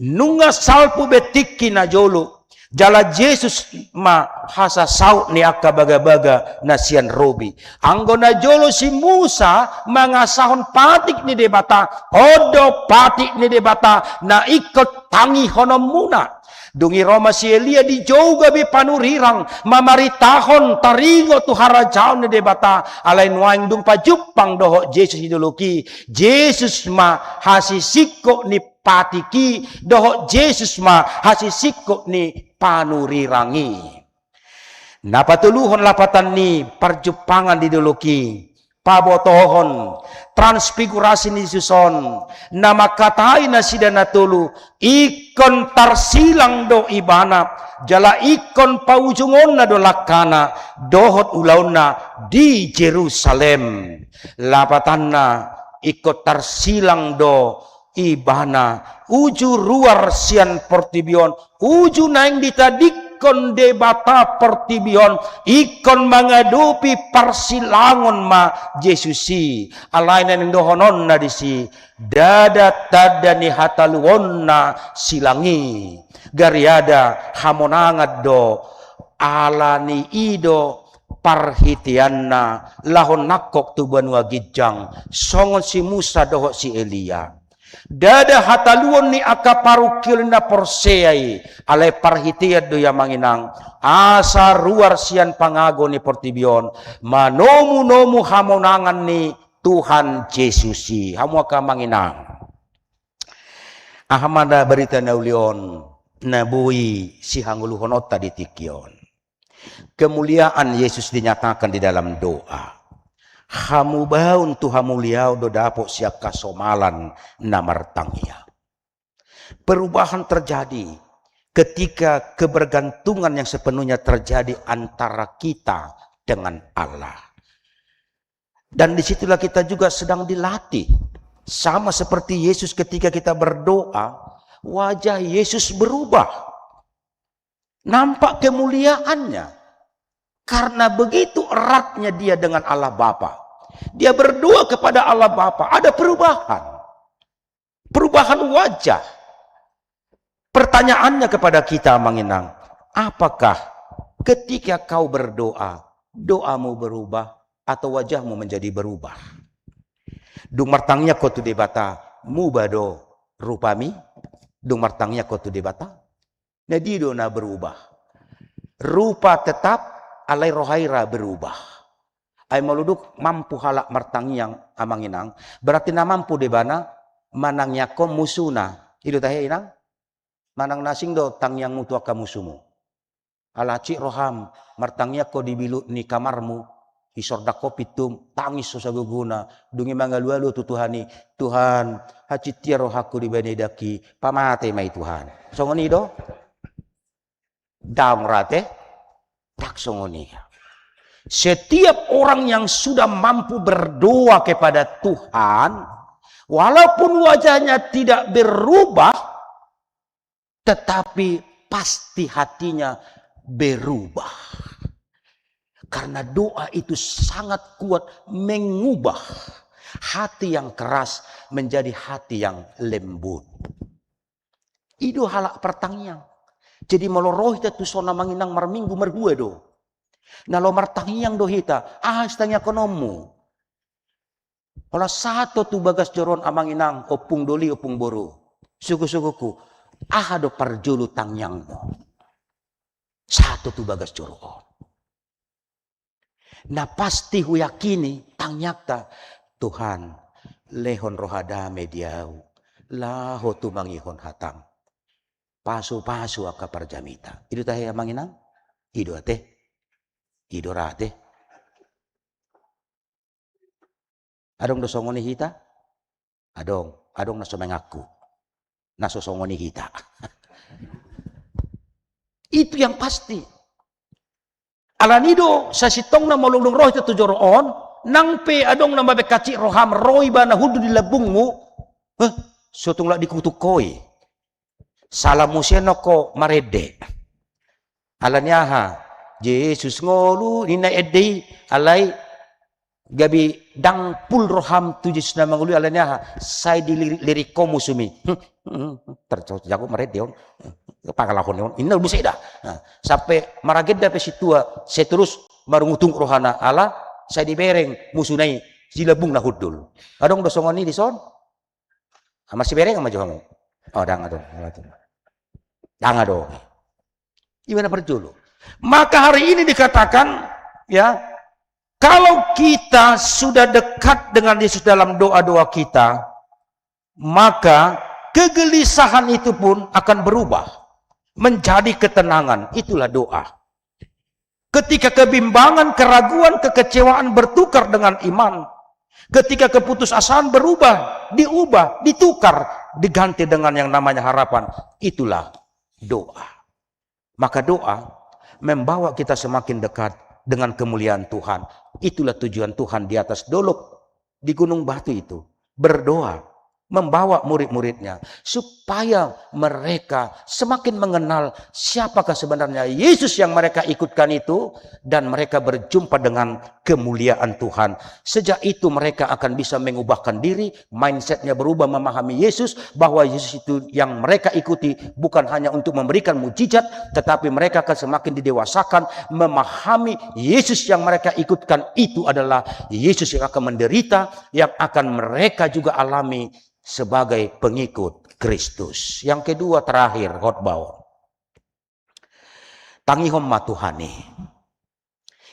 nunga salpu betiki na jolo jala Yesus ma hasa saut ni akka baga-baga nasian robi anggona jolo si Musa mangasahon patik ni debata odo patik ni debata na ikut tangi honom muna. Dungi Roma si Elia di juga bi panurirang mamaritahon taringo tu harajaon ni debata alay nuaing dung pajupang doho Yesus ideologi Yesus ma hasisiko ni patiki doho Yesus ma hasisiko ni panurirangi. Napatuluhon lapatan ni perjupangan di ideologi pabotohon transfigurasi ni suson nama katai na sidana tulu ikon tarsilang do ibana jala ikon paujungon na do lakana dohot ulauna di Jerusalem lapatan na ikot tarsilang do ibana uju ruar sian pertibion uju naing ditadikon debata pertibion ikon mengadupi persilangon ma Jesusi alainan dohonon na disi dada tadani hataluonna silangi gariada hamonangat do alani ido parhitianna lahon nakok tu banua gijang songon si Musa doho si Elia dada hataluon ni akaparukil na porseai alay parhitiad do yamanginang asa ruar sian pangago ni portibion manomu-nomu hamonangan ni Tuhan Yesusi hamu akamanginang ahamada berita naulion nabui si hanguluhonot tadi tikion kemuliaan Yesus dinyatakan di dalam doa. Hamu baun tu hamuliau do dapok siap kasomalan namartangnya. Perubahan terjadi ketika kebergantungan yang sepenuhnya terjadi antara kita dengan Allah. Dan disitulah kita juga sedang dilatih. Sama seperti Yesus ketika kita berdoa, wajah Yesus berubah. Nampak kemuliaannya. Karena begitu eratnya dia dengan Allah Bapa. Dia berdoa kepada Allah Bapa. Ada perubahan. Perubahan wajah. Pertanyaannya kepada kita menginang. Apakah ketika kau berdoa, doamu berubah atau wajahmu menjadi berubah? Dung martangnya kau tu debata, mubado rupami. Dung martangnya kau tu debata. Nadido na berubah. Rupa tetap. Alai rohaira berubah. Ay maluduk mampu halak martangi yang amanginang. Berarti na mampu debana manangnya ko musuna. Ido tahe inang. Manang nasing do tang yang mutua ka musumu. Alaci roham martangnya ko dibilut ni kamarmu. Isorda ko pitum tangis sosaguguna. Dungi mangalualu tutuhani. Tuhan hacitia rohaku di benedaki. Pamate mai Tuhan. Songoni do. Daung rate. Tak songoni. Setiap orang yang sudah mampu berdoa kepada Tuhan, walaupun wajahnya tidak berubah, tetapi pasti hatinya berubah. Karena doa itu sangat kuat mengubah hati yang keras menjadi hati yang lembut. Itu halak pertanyaan. Jadi maloroh hita tu sona manginang marminggu margua do. Nalo martangiang do hita, istanya konomu. Olah satu tu bagas joron amanginang opung doli opung boru. Suku-sukuku, do parjulu tangyang mo. Satu tu bagas joron. Na pasti huyakini tangyakta Tuhan lehon rohada mediau. Laho tu mangihon hatang. Pasu-pasu aka parjamita. Ido tahe manginang? Ido ate? Ido rate? Adong dosongoni hita? Adong naso mengaku. Naso songoni hita. Itu yang pasti. Alanido sa sitong na molulung roh itu tujoroon, nang pe adong na mabekaci roham roy ba na hudu di labungmu, sotong la dikutukoi. Salamu siano ko marede. Alanyaha Yesus ngolu nina edei alai gabi dang pul roham tu Yesus na mangulu alanyaha sai di lirik komu sumi. Tercocok jago marede on. Pangalahon on. Inna bisa dah. Sampai marageda pe situa seterus marungutung rohana ala sai dibereng musunai silabung na hudul. Adong dosongoni di son. Masih bereng sama johamu. Oh dang adong. Jangan dong. Gimana berjulu? Maka hari ini dikatakan, ya, kalau kita sudah dekat dengan Yesus dalam doa-doa kita, maka kegelisahan itu pun akan berubah menjadi ketenangan. Itulah doa. Ketika kebimbangan, keraguan, kekecewaan bertukar dengan iman, ketika keputusasaan berubah, diubah, ditukar, diganti dengan yang namanya harapan, itulah doa. Maka doa membawa kita semakin dekat dengan kemuliaan Tuhan. Itulah tujuan Tuhan di atas dolok di gunung batu itu. Berdoa membawa murid-muridnya supaya mereka semakin mengenal siapakah sebenarnya Yesus yang mereka ikutkan itu, dan mereka berjumpa dengan kemuliaan Tuhan. Sejak itu mereka akan bisa mengubahkan diri, mindsetnya berubah, memahami Yesus, bahwa Yesus itu yang mereka ikuti bukan hanya untuk memberikan mujizat, tetapi mereka akan semakin didewasakan memahami Yesus yang mereka ikutkan itu adalah Yesus yang akan menderita, yang akan mereka juga alami sebagai pengikut Kristus. Yang kedua terakhir, khotbah. Tangihom matuhani.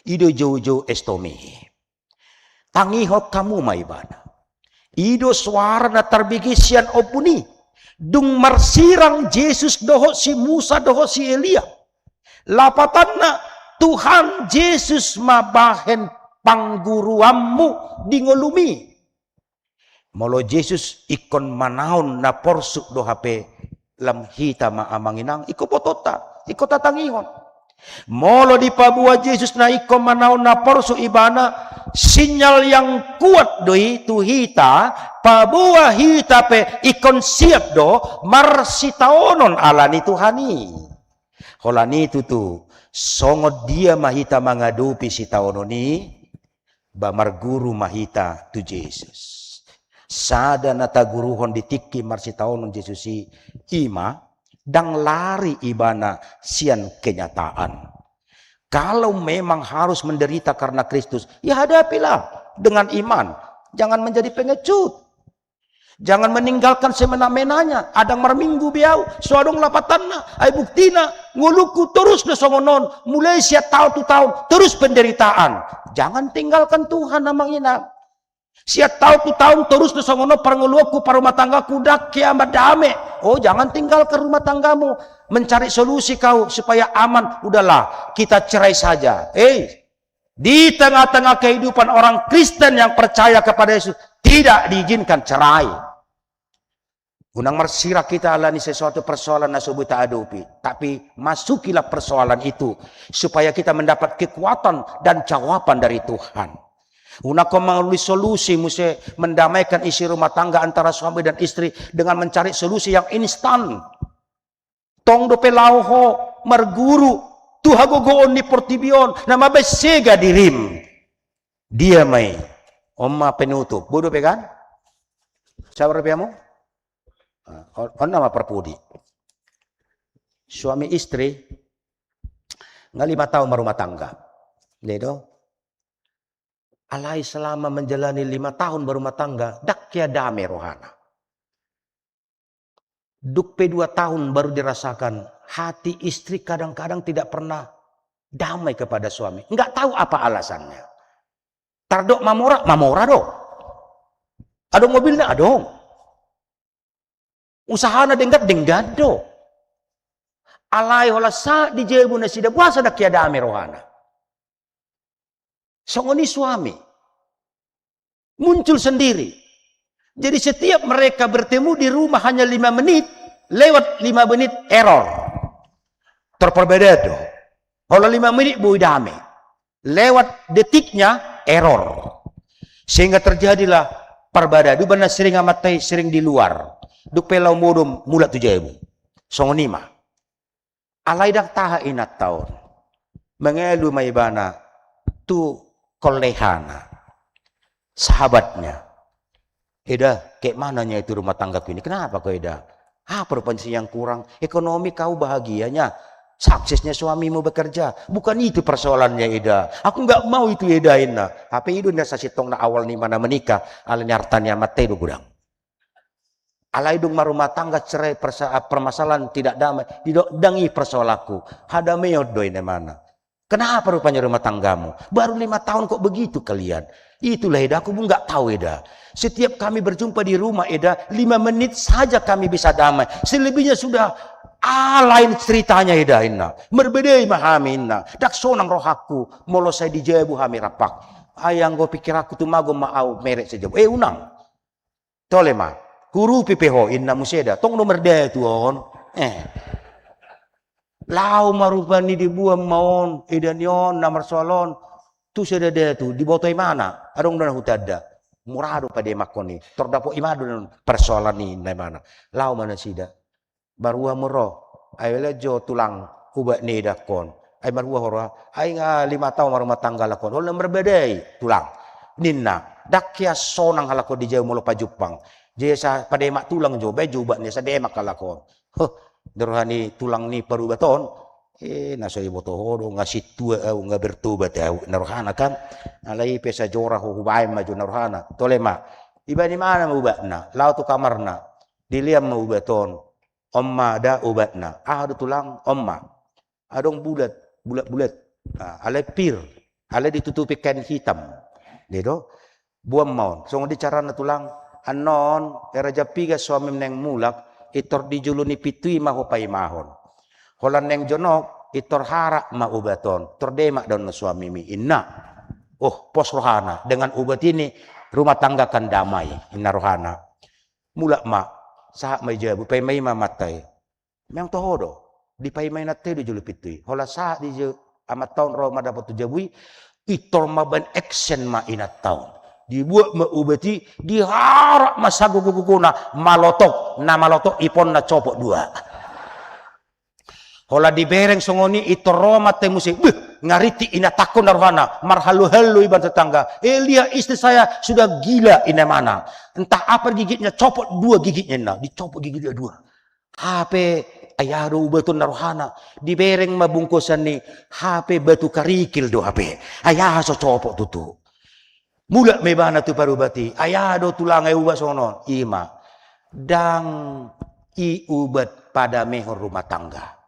Ido jojo estomi. Tangihot kamu maibana. Ido suara na tarbigisian opuni. Dung marsirang Yesus doho si Musa doho si Elia. Lapatanna Tuhan Yesus mabahen pangguruammu dingolumi. Molo Jesus ikon manaon na porsuk do hape lam hita maamanginang iko potota, iko tatangihon. Molo di pabua Jesus na ikon manaon na porsuk ibana, sinyal yang kuat doi tu hita, pabua hita pe ikon siap do marsitaonon alani Tuhani. Holani itu tu songod dia mahita mangadupi si taononi, bamar guru mahita tu Jesus. Sada nataguruhon ditiki marsitaonon Yesusi ima dang lari ibana sian kenyataan. Kalau memang harus menderita karena Kristus, ya hadapilah dengan iman. Jangan menjadi pengecut. Jangan meninggalkan semena-menanya. Adang marminggu biau, suadong lapatanna, ay buktina, nguluku terus na songonon, mulai siap tahun tu tahun, terus penderitaan. Jangan tinggalkan Tuhan namangina. Siap tahun terus na songono paranguluku parumah tanggaku dak kiamat dame. Oh, jangan tinggalkan rumah tanggamu, mencari solusi kau supaya aman. Udahlah, kita cerai saja. Di tengah-tengah kehidupan orang Kristen yang percaya kepada Yesus tidak diizinkan cerai. Gunang marsira kita alami sesuatu persoalan nasubu ta'adupi, tapi masukilah persoalan itu supaya kita mendapat kekuatan dan jawaban dari Tuhan. Unako melalui solusi mesti mendamaikan isi rumah tangga antara suami dan istri dengan mencari solusi yang instan. Tong dope lauho marguru tuhagogoon ni portibion nama besega dirim. Dia may omma penutup. Bodo pe kan? Sabar piamo? On nama perpudi. Suami istri nga 5 tahun berumah tangga. Ledo. Alai selama menjalani 5 tahun berumah tangga, dakya dame rohana. Dukpe 2 tahun baru dirasakan, hati istri kadang-kadang tidak pernah damai kepada suami. Enggak tahu apa alasannya. Tardok mamora do. Adong mobilnya adong. Usahana denggat do. Alai hola sa di jebu na sida puasa dakya dame rohana. Songoni suami muncul sendiri. Jadi setiap mereka bertemu di rumah hanya 5 menit, lewat 5 menit error. Terperbeda tuh. Kalau 5 menit bui dame, lewat detiknya error. Sehingga terjadilah perbedaan. Du benar sering amatai, sering di luar. Du pelau modum mulat tu jebu. Songoni mah. Alai dak taha inat tahun. Mengelu maibana tu kolehana sahabatnya. Eda, kayak mananya itu rumah tanggaku ini? Kenapa kau Eda? Apa rupanya yang kurang? Ekonomi kau bahagianya, suksesnya suamimu bekerja. Bukan itu persoalannya Eda. Aku nggak mau itu Eda ina. Tapi itu ndak sasitong na awal ni mana menikah. Ala nyartanya mate do gudang. Ala idung marumah tangga cerai permasalahan tidak damai. Tidak dangi persoalaku. Hada meod doi mana? Kenapa rupanya rumah tanggamu? Baru 5 tahun kok begitu kalian? Itulah Eda, aku pun nggak tahu Eda. Setiap kami berjumpa di rumah Eda, 5 menit saja kami bisa damai. Selebihnya sudah lain ceritanya Eda inna. Berbeda mahami inna. Dak sonang rohaku, molo saya dijebu hami rapak. Ayang go pikir aku tuh mago mau merek saja. Unang. Tole ma, huru pipeho inna museda. Tong nomor dia tuon. Lau marupani dibuang maon edanion namar solon tu sudah dia tu di botoi mana adong dana hutada murado pa de makoni tordapo imado nun persoalan ni na mana lau mana sida barua muro ay jo tulang uba ni dakon ay barua hora ay nga 5 tahun rumah tangga lakon hol berbedai tulang ninna dakya sonang halako di jauh molo pa Jepang jesa pada mak tulang jo be juba ni sa de makalakon derhani tulang ni parubaton nasoy boto hodo nga situa au nga bertobat au narohana kan alai pesa jora ho hubai maju narohana tolema iba di mana maubatna lau tu kamarna diliam maubaton omma da ubatna adu tulang omma adong bulat alai pir alai ditutupi kain hitam dedo buam maun so di carana tulang anon era japiga suami neng mulak itor dijuluni pitui mahopai mahon holan neng jonok itor harak ma ubaton terdemak daun suami mi inna pos rohana dengan ubat ini rumah tangga kan damai inna rohana mulak ma sahak mai jabu pai mai matai memang tohodo di pai mai nate di julu pitui hola sahak di je amat tahun ro ma dapat jabui itor ma ban action ma inat tahun dibuat ma ubati diharak masagu guguna malotok na malotok ipon na copok 2 hola di bereng songoni itu Roma te musik ngariti ina takon narwana marhalu-halu iban tetangga lihat istri saya sudah gila ina mana entah apa gigitnya copot 2 gigitnya nah dicopot gigitnya 2 HP ayah do betul narwana di bereng mabungkusan ni HP batu karikil do HP ayah so copot tutu mulak mebana tu parubati ayah do tulang ay ubat sono ima dang i ubat pada mehor rumah tangga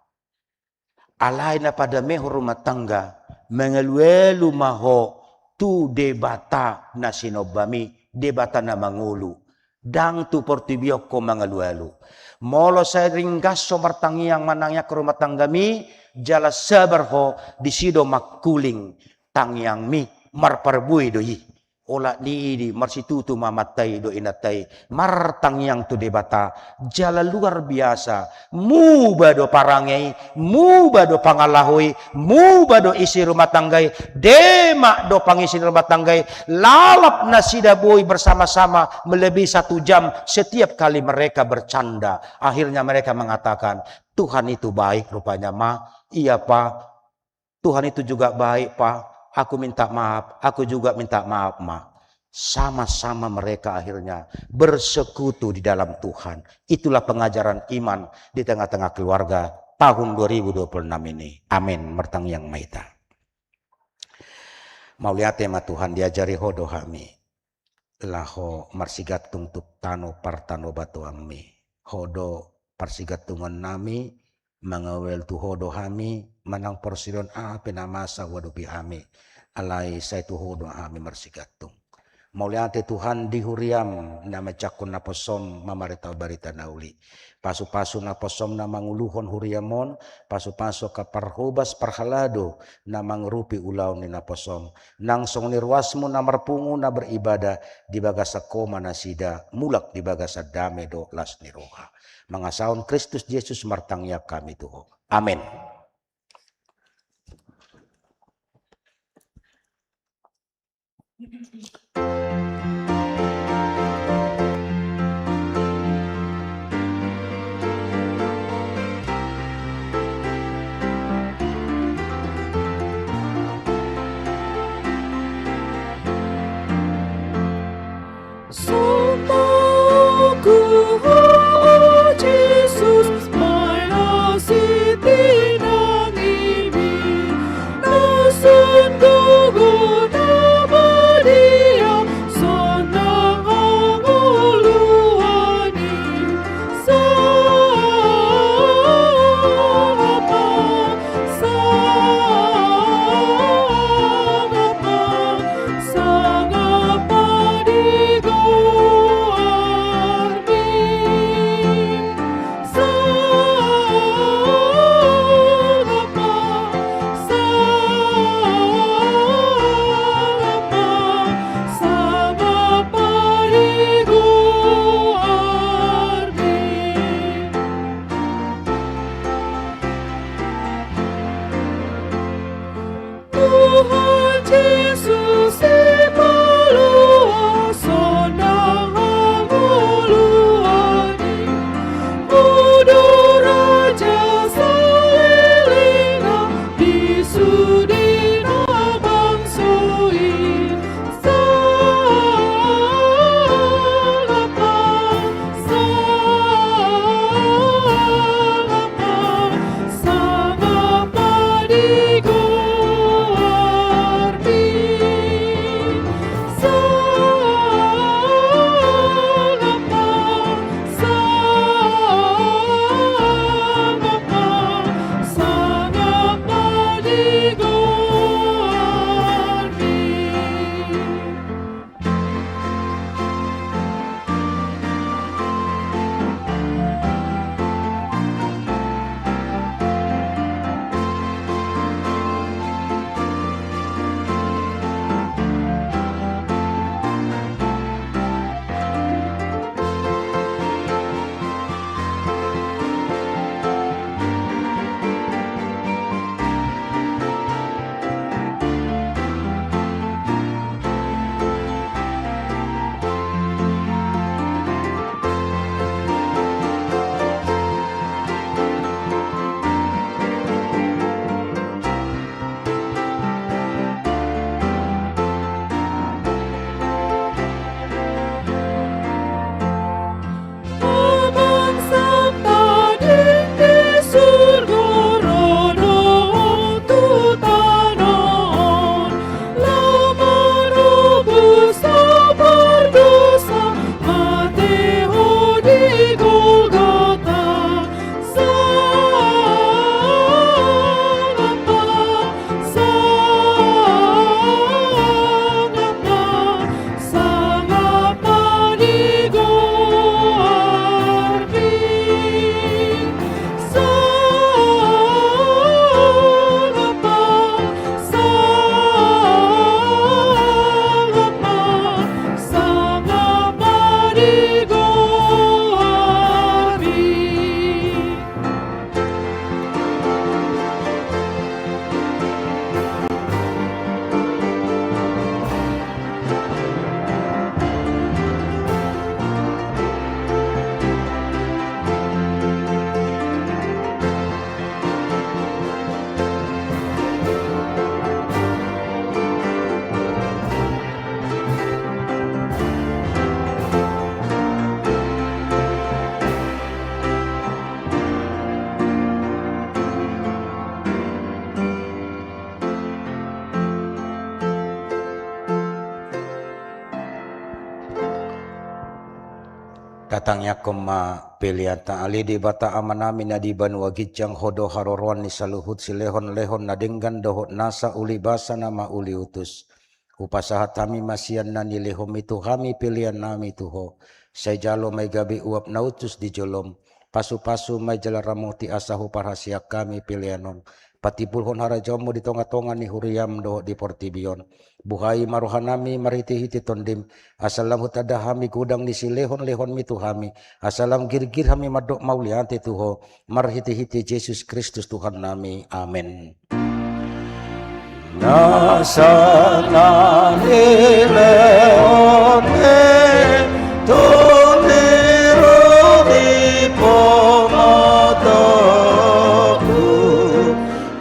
alaina pada mehor rumah tangga mengeluelu maho tu debata nasinobami debata na mangulu dang tu portibioko mengeluelu molo saya ringgaso martangi yang manangnya ke rumah tangga mi jala sabar ho disido makuling tangyang mi marparbui doi ola di marsitutu mamatai do inatai martang yang tu debata jala luar biasa mu bado parangai mu bado pangalahui mu bado isi rumah tanggai demak do pangisi rumah tanggai lalap nasida boy bersama-sama melebihi 1 jam setiap kali mereka bercanda akhirnya mereka mengatakan Tuhan itu baik rupanya ma iya pa Tuhan itu juga baik pa aku minta maaf, aku juga minta maaf, ma. Sama-sama mereka akhirnya bersekutu di dalam Tuhan. Itulah pengajaran iman di tengah-tengah keluarga tahun 2026 ini. Amin. Mertang yang maita. Mau lihat tema Tuhan diajari hodo kami. Laho marsigat tungtuk tano partano batu ami. Hodo parsigatungan nami. Mangawel tu hodo kami manang porsiron penamasa wadupi kami alai saya tu hodo kami marsigatung mauliate Tuhan dihuriam nama cakun naposom mamarita barita nauli pasu-pasu naposom na manguluhon huriamon pasu-pasu kaparhobas parhalado na mangrupi ulaw ni naposom nang song nirwasmo na marpungu na beribadah di bagasa koma nasida mulak di bagasa dame do las niroha mangasaon Kristus Yesus martangya kami tuho. Amin. Jesus, my city nang ibig, nasun gugo na badiya. Katangnya koma peliata ali di bata amanami na di banua gijang hodo haroruan ni saluhut si lehon na denggan dohot nasa uli basa nama uli utus. Upasahat kami masian na ni lehom itu kami pilihan nami tuho. Saya jalo may gabi uap na utus di jolom. Pasu-pasu may jalaramuti asahu parhasia kami pilihanom. Patipulhon harajamu di tonga-tonga ni huriam dohot di portibion. Buhay maruhanami mariti-hiti tondim. Asalam hutada hami gudang ni silehon-lehon mitu hami. Asalam gir-gir hami madok mauliante tuho. Marhiti-hiti Yesus Kristus Tuhan nami. Amin. Nasa nani leone tolero di pomataku.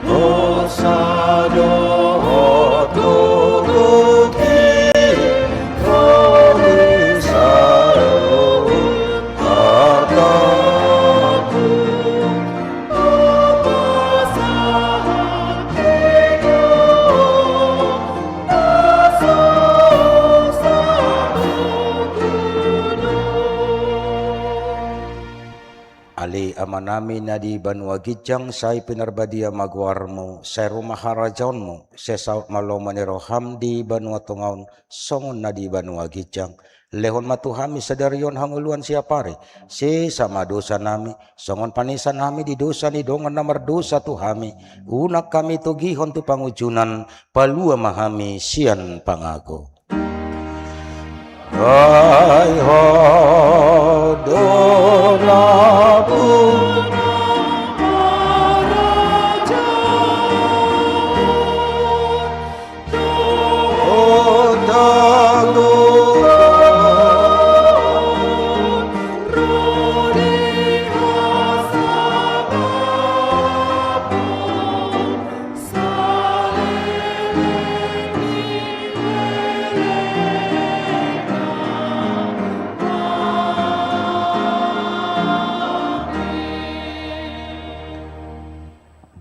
Osado Ali amanami na di banua gijang say pinarbadia magwarmo say rumah harajaonmo say saut maloma ni roham di banua tungaon songon na di banua gijang lehon matuhami sadarion hanguluan siapare si sama dosa nami songon panisan nami di dosa ni dongan namar dosa tuhami unak kami tugihon tu pangujunan palua mahami sian pangago. Hai ho donaku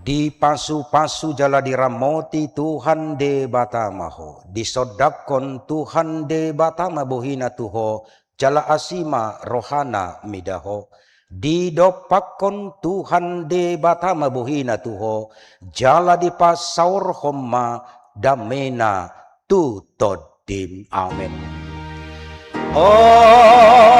di pasu-pasu jala diramoti Tuhan de batamaho disodakon Tuhan de batama bohina tuho jala asima rohana midaho didopakon Tuhan de batama bohina tuho jala di pasaur homma damena tutodim. Amin. Amin.